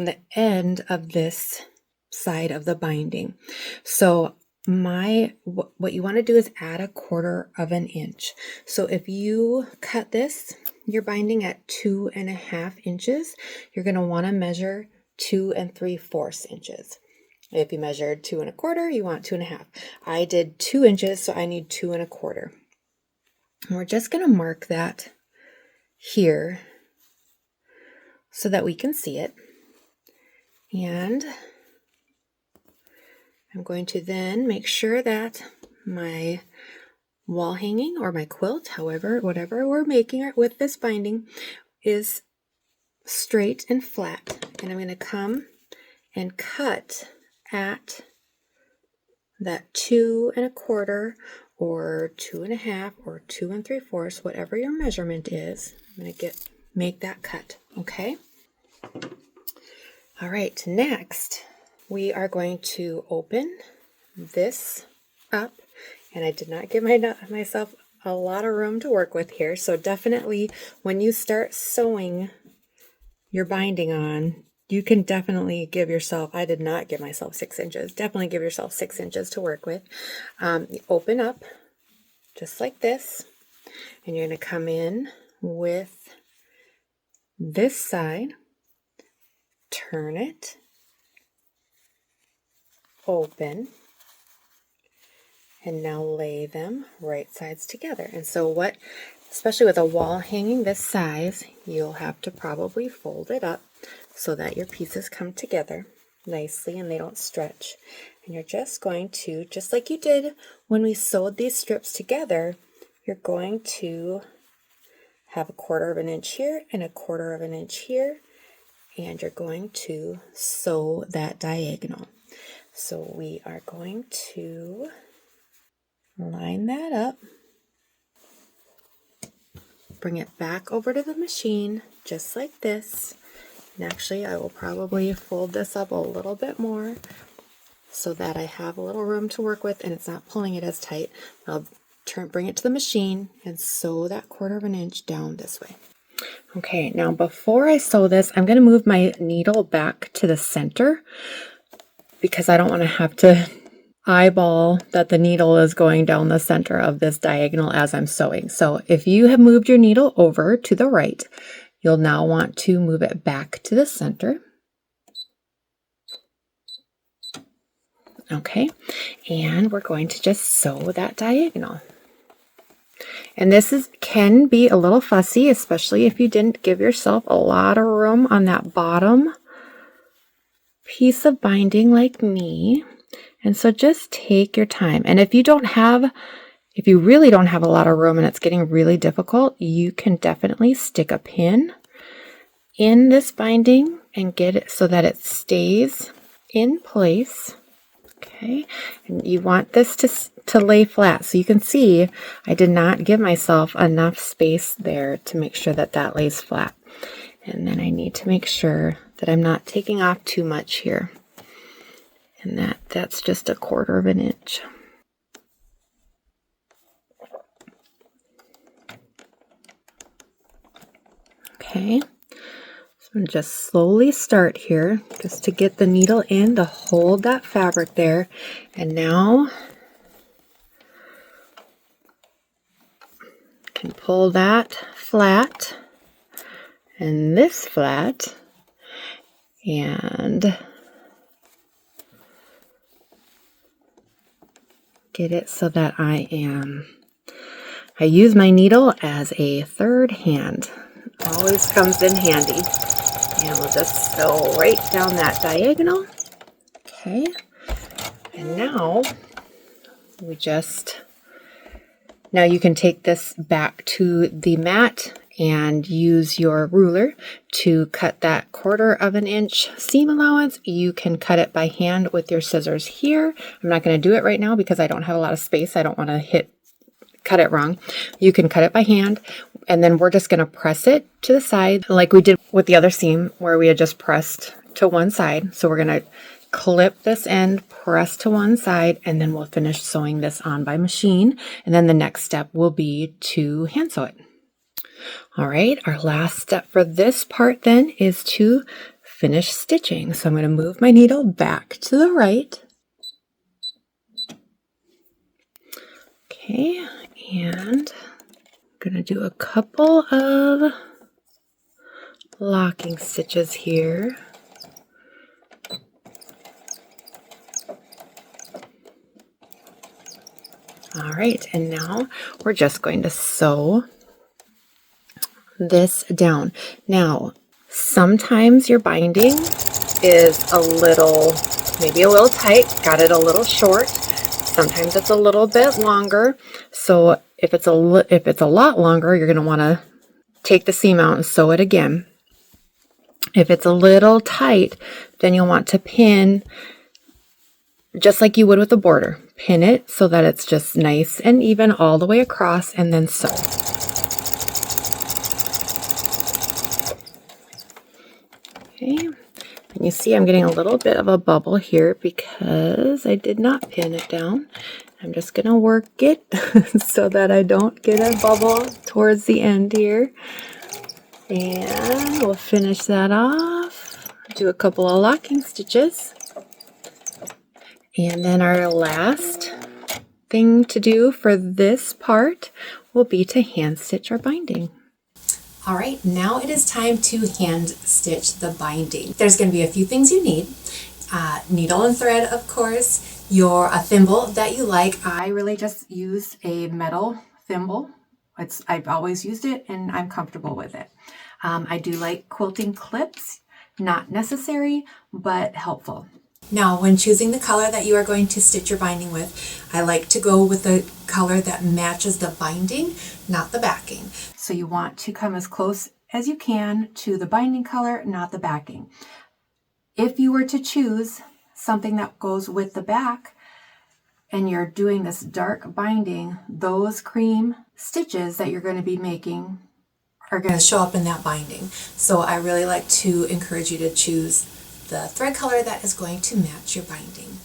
A: the end of this side of the binding. So what you want to do is add 1/4 of an inch. So if you cut your binding at 2.5 inches, you're going to want to measure 2 3/4 inches. If you measured 2 1/4, you want 2.5. I did 2 inches, so I need 2 1/4. And we're just going to mark that here so that we can see it. And I'm going to then make sure that my wall hanging or my quilt, whatever we're making with this binding, is straight and flat. And I'm going to come and cut at that 2 1/4 or 2.5 or 2 3/4, whatever your measurement is. I'm going to make that cut, okay? All right, next we are going to open this up, and I did not give myself a lot of room to work with here, so definitely when you start sewing your binding on, you can definitely give yourself, I did not give myself 6 inches, definitely give yourself 6 inches to work with. You open up just like this, and you're going to come in with this side, turn it, open, and now lay them right sides together. And so especially with a wall hanging this size, you'll have to probably fold it up so that your pieces come together nicely and they don't stretch. And you're just going to, just like you did when we sewed these strips together, you're going to
B: have a 1/4 of an inch here and a 1/4 of an inch here, and you're going to sew that diagonal. So we are going to line that up, bring it back over to the machine just like this. And actually I will probably fold this up a little bit more so that I have a little room to work with and it's not pulling it as tight. I'll bring it to the machine and sew that 1/4 of an inch down this way. Okay, now before I sew this, I'm going to move my needle back to the center because I don't want to have to eyeball that the needle is going down the center of this diagonal as I'm sewing. So if you have moved your needle over to the right, you'll now want to move it back to the center. Okay, and we're going to just sew that diagonal. And this can be a little fussy, especially if you didn't give yourself a lot of room on that bottom piece of binding like me. And so just take your time. And if you really don't have a lot of room and it's getting really difficult, you can definitely stick a pin in this binding and get it so that it stays in place. Okay, and you want this to lay flat. So you can see I did not give myself enough space there to make sure that that lays flat. And then I need to make sure that I'm not taking off too much here. And that's just a 1/4 of an inch. Okay. And just slowly start here just to get the needle in to hold that fabric there. And now I can pull that flat and this flat and get it so that I use my needle as a third hand. Always comes in handy. And we'll just sew right down that diagonal. Okay. And now you can take this back to the mat and use your ruler to cut that 1/4 of an inch seam allowance. You can cut it by hand with your scissors here. I'm not going to do it right now because I don't have a lot of space. I don't want to cut it wrong. You can cut it by hand, and then we're just going to press it to the side like we did with the other seam where we had just pressed to one side. So we're going to clip this end, press to one side, and then we'll finish sewing this on by machine. And then the next step will be to hand sew it. All right, our last step for this part then is to finish stitching. So I'm going to move my needle back to the right. Okay, and I'm going to do a couple of locking stitches here. All right, and now we're just going to sew this down. Now, sometimes your binding is maybe a little tight, got it a little short. Sometimes it's a little bit longer. So if it's a lot longer, you're going to want to take the seam out and sew it again. If it's a little tight, then you'll want to pin just like you would with a border. Pin it so that it's just nice and even all the way across, and then sew. Okay. And you see I'm getting a little bit of a bubble here because I did not pin it down. I'm just going to work it so that I don't get a bubble towards the end here. And we'll finish that off. Do a couple of locking stitches. And then our last thing to do for this part will be to hand stitch our binding. All right, now it is time to hand stitch the binding. There's going to be a few things you need. Needle and thread, of course, a thimble that you like.
A: I really just use a metal thimble. I've always used it and I'm comfortable with it. I do like quilting clips, not necessary, but helpful.
B: Now, when choosing the color that you are going to stitch your binding with, I like to go with the color that matches the binding, not the backing.
A: So you want to come as close as you can to the binding color, not the backing. If you were to choose something that goes with the back and you're doing this dark binding, those cream stitches that you're going to be making
B: are going to show up in that binding. So I really like to encourage you to choose the thread color that is going to match your binding.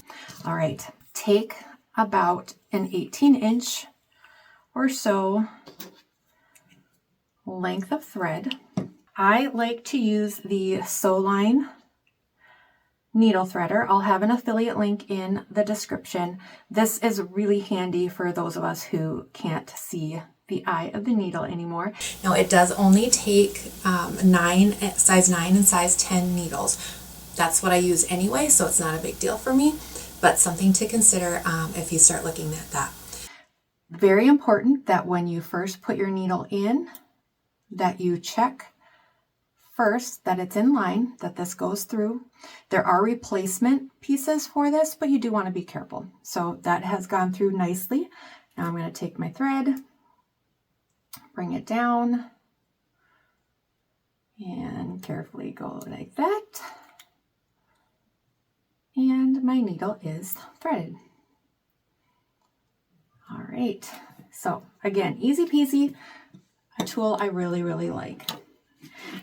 A: All right, take about an 18-inch or so length of thread. I like to use the Sewline needle threader. I'll have an affiliate link in the description. This is really handy for those of us who can't see the eye of the needle anymore.
B: Now it does only take size 9 and size 10 needles. That's what I use anyway, so it's not a big deal for me, but something to consider if you start looking at that.
A: Very important that when you first put your needle in, that you check first that it's in line, that this goes through. There are replacement pieces for this, but you do want to be careful. So that has gone through nicely. Now I'm going to take my thread, bring it down, and carefully go like that. And my needle is threaded. All right, so again, easy peasy, a tool I really, really like.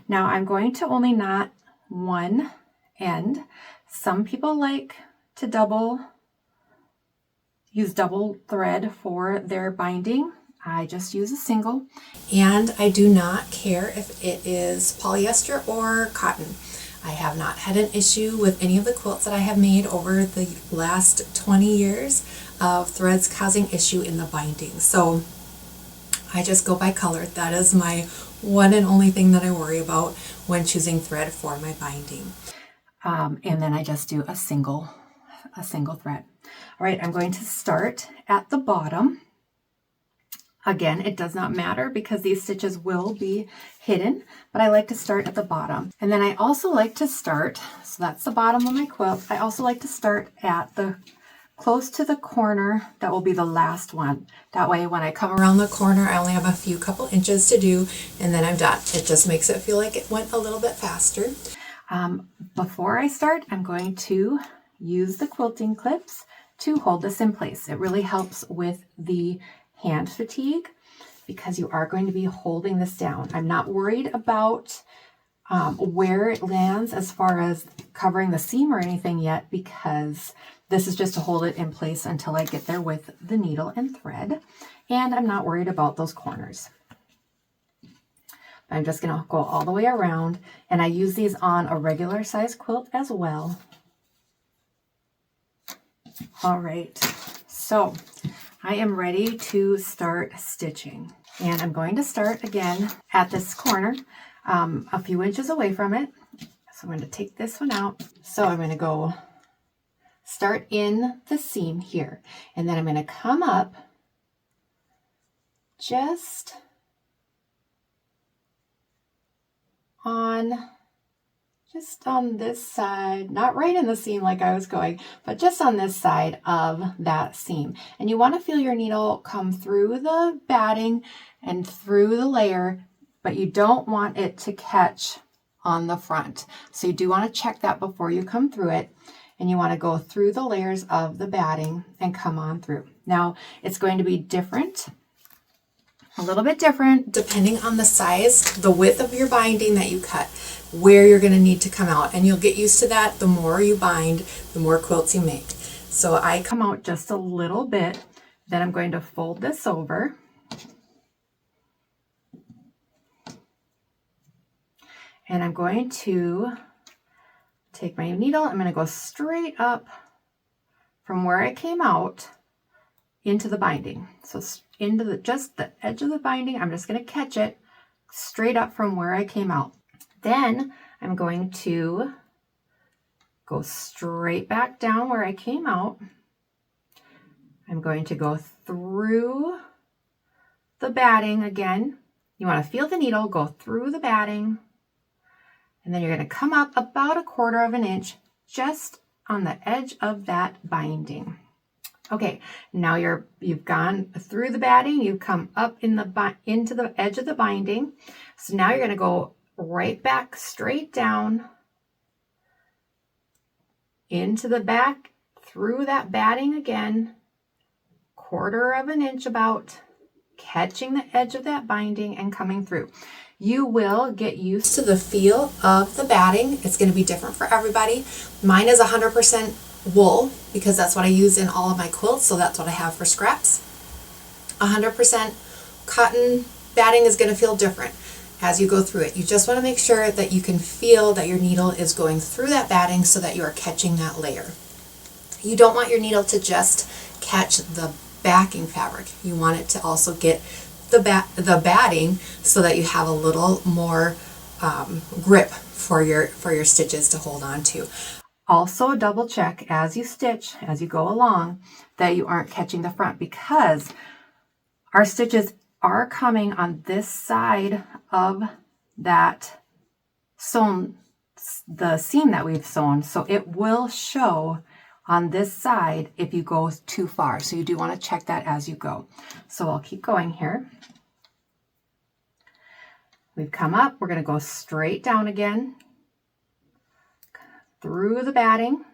A: Now I'm going to only knot one end. Some people like to use double thread for their binding. I just use a single.
B: And I do not care if it is polyester or cotton. I have not had an issue with any of the quilts that I have made over the last 20 years of threads causing issue in the binding. So I just go by color. That is my one and only thing that I worry about when choosing thread for my binding.
A: And then I just do a single thread. All right, I'm going to start at the bottom. Again, it does not matter because these stitches will be hidden, but I like to start at the bottom. And then I also like to start, so that's the bottom of my quilt. I also like to start at the close to the corner that will be the last one. That way when I come around the corner, I only have a couple inches to do, and then I'm done. It just makes it feel like it went a little bit faster. Before I start, I'm going to use the quilting clips to hold this in place. It really helps with the hand fatigue because you are going to be holding this down. I'm not worried about where it lands as far as covering the seam or anything yet, because this is just to hold it in place until I get there with the needle and thread. And I'm not worried about those corners. I'm just going to go all the way around, and I use these on a regular size quilt as well. All right, so I am ready to start stitching, and I'm going to start again at this corner, a few inches away from it. So I'm going to take this one out. So I'm going to go start in the seam here, and then I'm going to come up just on this side, not right in the seam like I was going, but just on this side of that seam. And you want to feel your needle come through the batting and through the layer, but you don't want it to catch on the front. So you do want to check that before you come through it, and you want to go through the layers of the batting and come on through. Now it's going to be different, a little bit different,
B: depending on the size, the width of your binding that you cut, where you're going to need to come out, and you'll get used to that. The more you bind, the more quilts you make. So I
A: come out just a little bit, then I'm going to fold this over, and I'm going to take my needle. I'm going to go straight up from where I came out into the binding. So into just the edge of the binding, I'm just going to catch it straight up from where I came out. Then I'm going to go straight back down where I came out. I'm going to go through the batting again. You want to feel the needle go through the batting, and then you're going to come up about 1/4 of an inch just on the edge of that binding. Okay, now you've gone through the batting, you've come up into the edge of the binding. So now you're going to go right back straight down into the back, through that batting again, 1/4 of an inch about, catching the edge of that binding and coming through. You will get used to the feel of the batting. It's going to be different for everybody. Mine is 100% wool because that's what I use in all of my quilts, so that's what I have for scraps. 100% cotton batting is going to feel different as you go through it. You just want to make sure that you can feel that your needle is going through that batting so that you are catching that layer. You don't want your needle to just catch the backing fabric. You want it to also get the batting so that you have a little more grip for your stitches to hold on to. Also double check as you stitch, as you go along, that you aren't catching the front, because our stitches are coming on this side of that sewn, the seam that we've sewn, so it will show on this side if you go too far. So you do want to check that as you go. So I'll keep going here. We've come up, we're going to go straight down again through the batting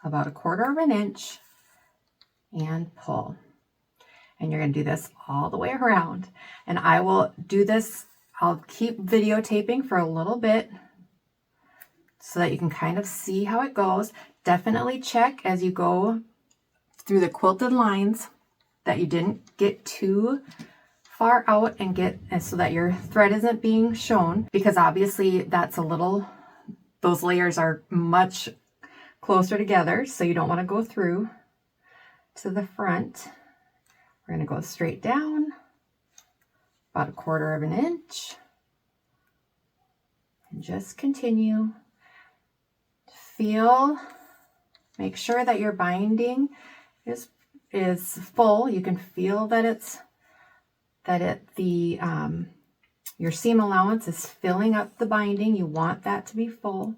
A: about 1/4 of an inch and pull. And you're going to do this all the way around. And I will do this, I'll keep videotaping for a little bit so that you can kind of see how it goes. Definitely check as you go through the quilted lines that you didn't get too far out and so that your thread isn't being shown, because obviously those layers are much closer together, so you don't want to go through to the front. We're going to go straight down about 1/4 of an inch and just continue. Make sure that your binding is full. You can feel that your seam allowance is filling up the binding. You want that to be full.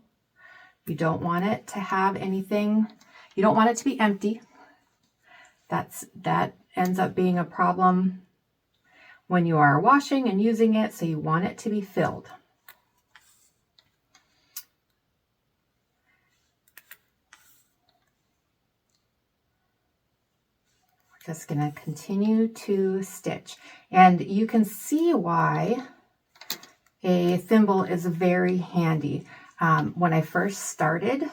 A: You don't want it to have anything. You don't want it to be empty. That ends up being a problem when you are washing and using it. So you want it to be filled. Just going to continue to stitch, and you can see why a thimble is very handy. When I first started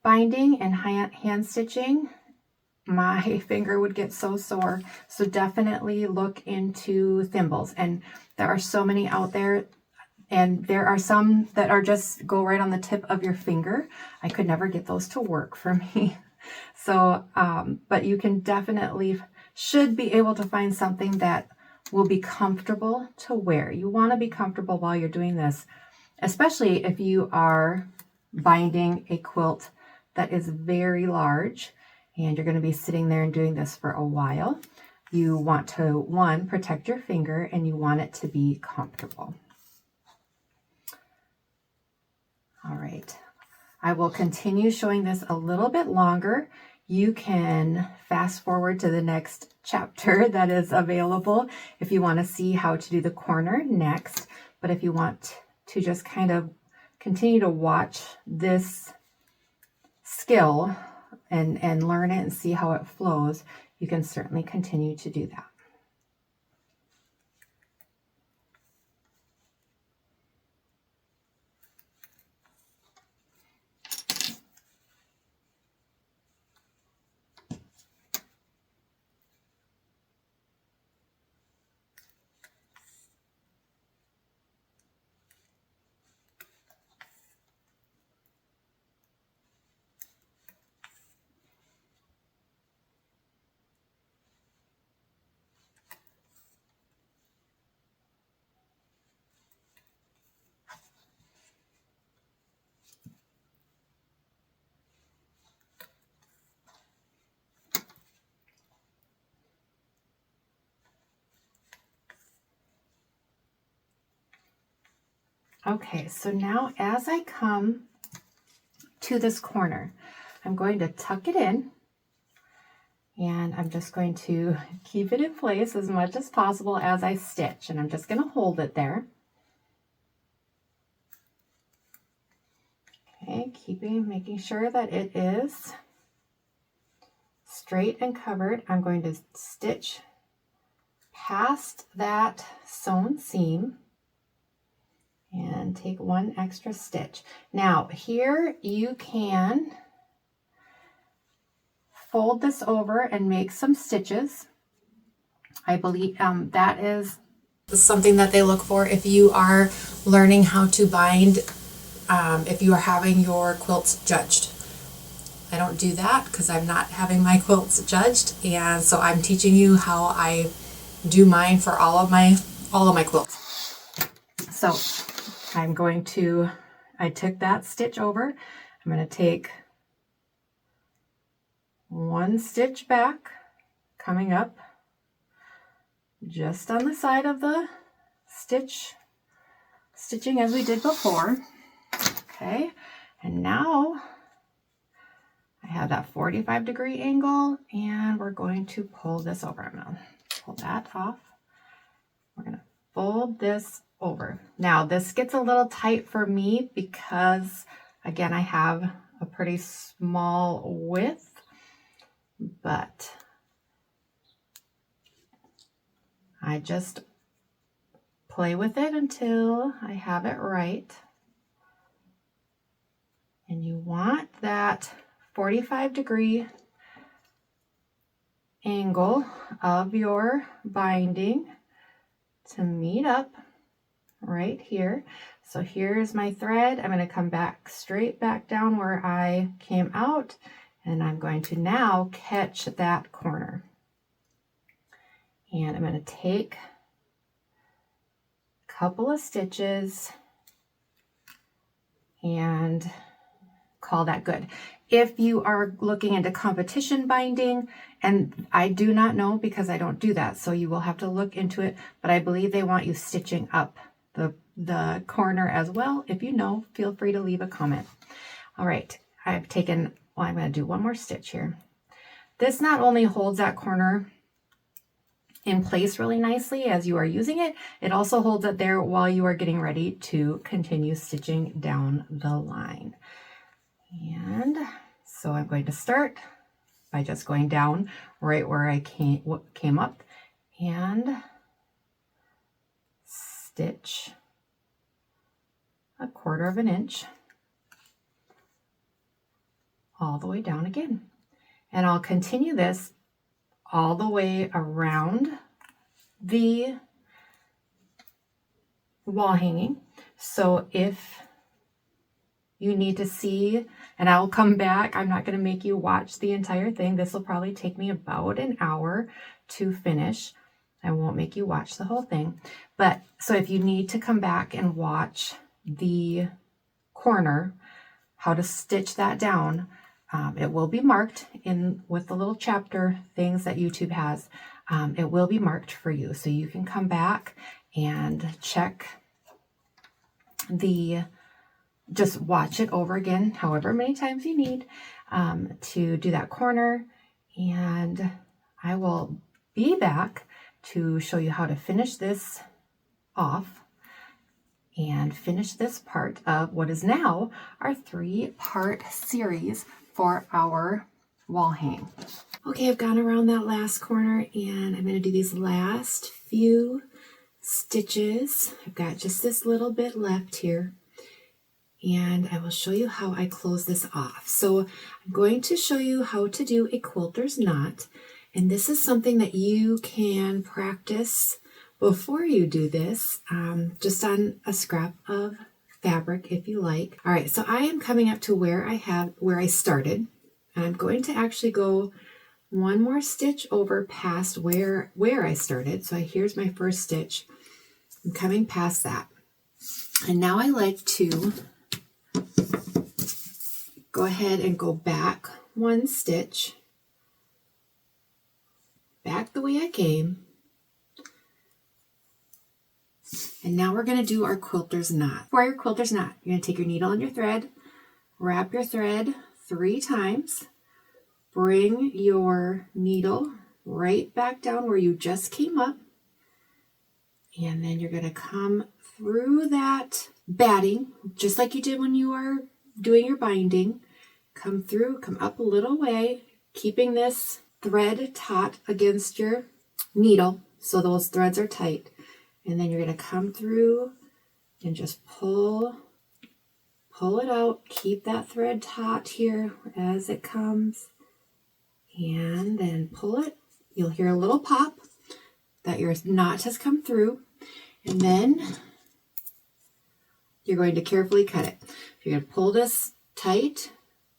A: binding and hand stitching, my finger would get so sore. So definitely look into thimbles, and there are so many out there, and there are some that are just go right on the tip of your finger. I could never get those to work for me. So, but you should be able to find something that will be comfortable to wear. You want to be comfortable while you're doing this, especially if you are binding a quilt that is very large and you're going to be sitting there and doing this for a while. You want to, one, protect your finger, and you want it to be comfortable. All right. I will continue showing this a little bit longer. You can fast forward to the next chapter that is available if you want to see how to do the corner next. But if you want to just kind of continue to watch this skill and learn it and see how it flows, you can certainly continue to do that. Okay, so now as I come to this corner, I'm going to tuck it in, and I'm just going to keep it in place as much as possible as I stitch, and I'm just going to hold it there. Okay, making sure that it is straight and covered. I'm going to stitch past that sewn seam and take one extra stitch. Now here you can fold this over and make some stitches. I believe that is
B: something that they look for if you are learning how to bind, if you are having your quilts judged. I don't do that because I'm not having my quilts judged, and so I'm teaching you how I do mine for all of my quilts.
A: So I took that stitch over. I'm going to take one stitch back, coming up just on the side of the stitching as we did before. Okay, and now I have that 45-degree angle, and we're going to pull this over. I'm going to pull that off. We're going to fold this over. Now this gets a little tight for me because, again, I have a pretty small width, but I just play with it until I have it right. And you want that 45-degree angle of your binding to meet up right here. So here's my thread. I'm going to come back straight back down where I came out, and I'm going to now catch that corner. And I'm going to take a couple of stitches and call that good. If you are looking into competition binding, and I do not know because I don't do that, so you will have to look into it, but I believe they want you stitching up the corner as well. If you know, feel free to leave a comment. All right, I'm going to do one more stitch here. This not only holds that corner in place really nicely as you are using it, it also holds it there while you are getting ready to continue stitching down the line. And so I'm going to start by just going down right where I came up and stitch 1/4 of an inch all the way down again. And I'll continue this all the way around the wall hanging. So if you need to see, and I'll come back, I'm not going to make you watch the entire thing. This will probably take me about an hour to finish. I won't make you watch the whole thing. But so if you need to come back and watch the corner, how to stitch that down, it will be marked in with the little chapter things that YouTube has. It will be marked for you, so you can come back and check just watch it over again, however many times you need to do that corner. And I will be back to show you how to finish this off and finish this part of what is now our 3-part series for our wall hang. Okay, I've gone around that last corner, and I'm going to do these last few stitches. I've got just this little bit left here, and I will show you how I close this off. So I'm going to show you how to do a quilter's knot, and this is something that you can practice before you do this, just on a scrap of fabric if you like. All right, so I am coming up to where I started, and I'm going to actually go one more stitch over past where I started. So here's my first stitch. I'm coming past that, and now I like to go ahead and go back one stitch, back the way I came. And now we're going to do our quilter's knot. For your quilter's knot, you're going to take your needle and your thread, wrap your thread 3 times. Bring your needle right back down where you just came up. And then you're going to come through that batting, just like you did when you were doing your binding. Come through, come up a little way, keeping this thread taut against your needle so those threads are tight. And then you're going to come through and just pull it out. Keep that thread taut here as it comes. And then pull it. You'll hear a little pop that your knot has come through. And then you're going to carefully cut it. You're going to pull this tight,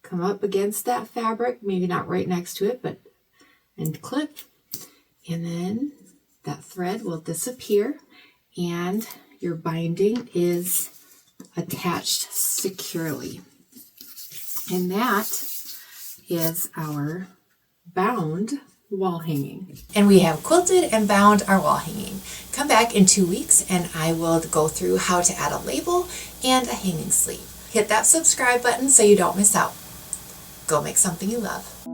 A: come up against that fabric, maybe not right next to it, and clip. And then that thread will disappear and your binding is attached securely. And that is our bound wall hanging.
B: And we have quilted and bound our wall hanging. Come back in 2 weeks and I will go through how to add a label and a hanging sleeve. Hit that subscribe button so you don't miss out. Go make something you love.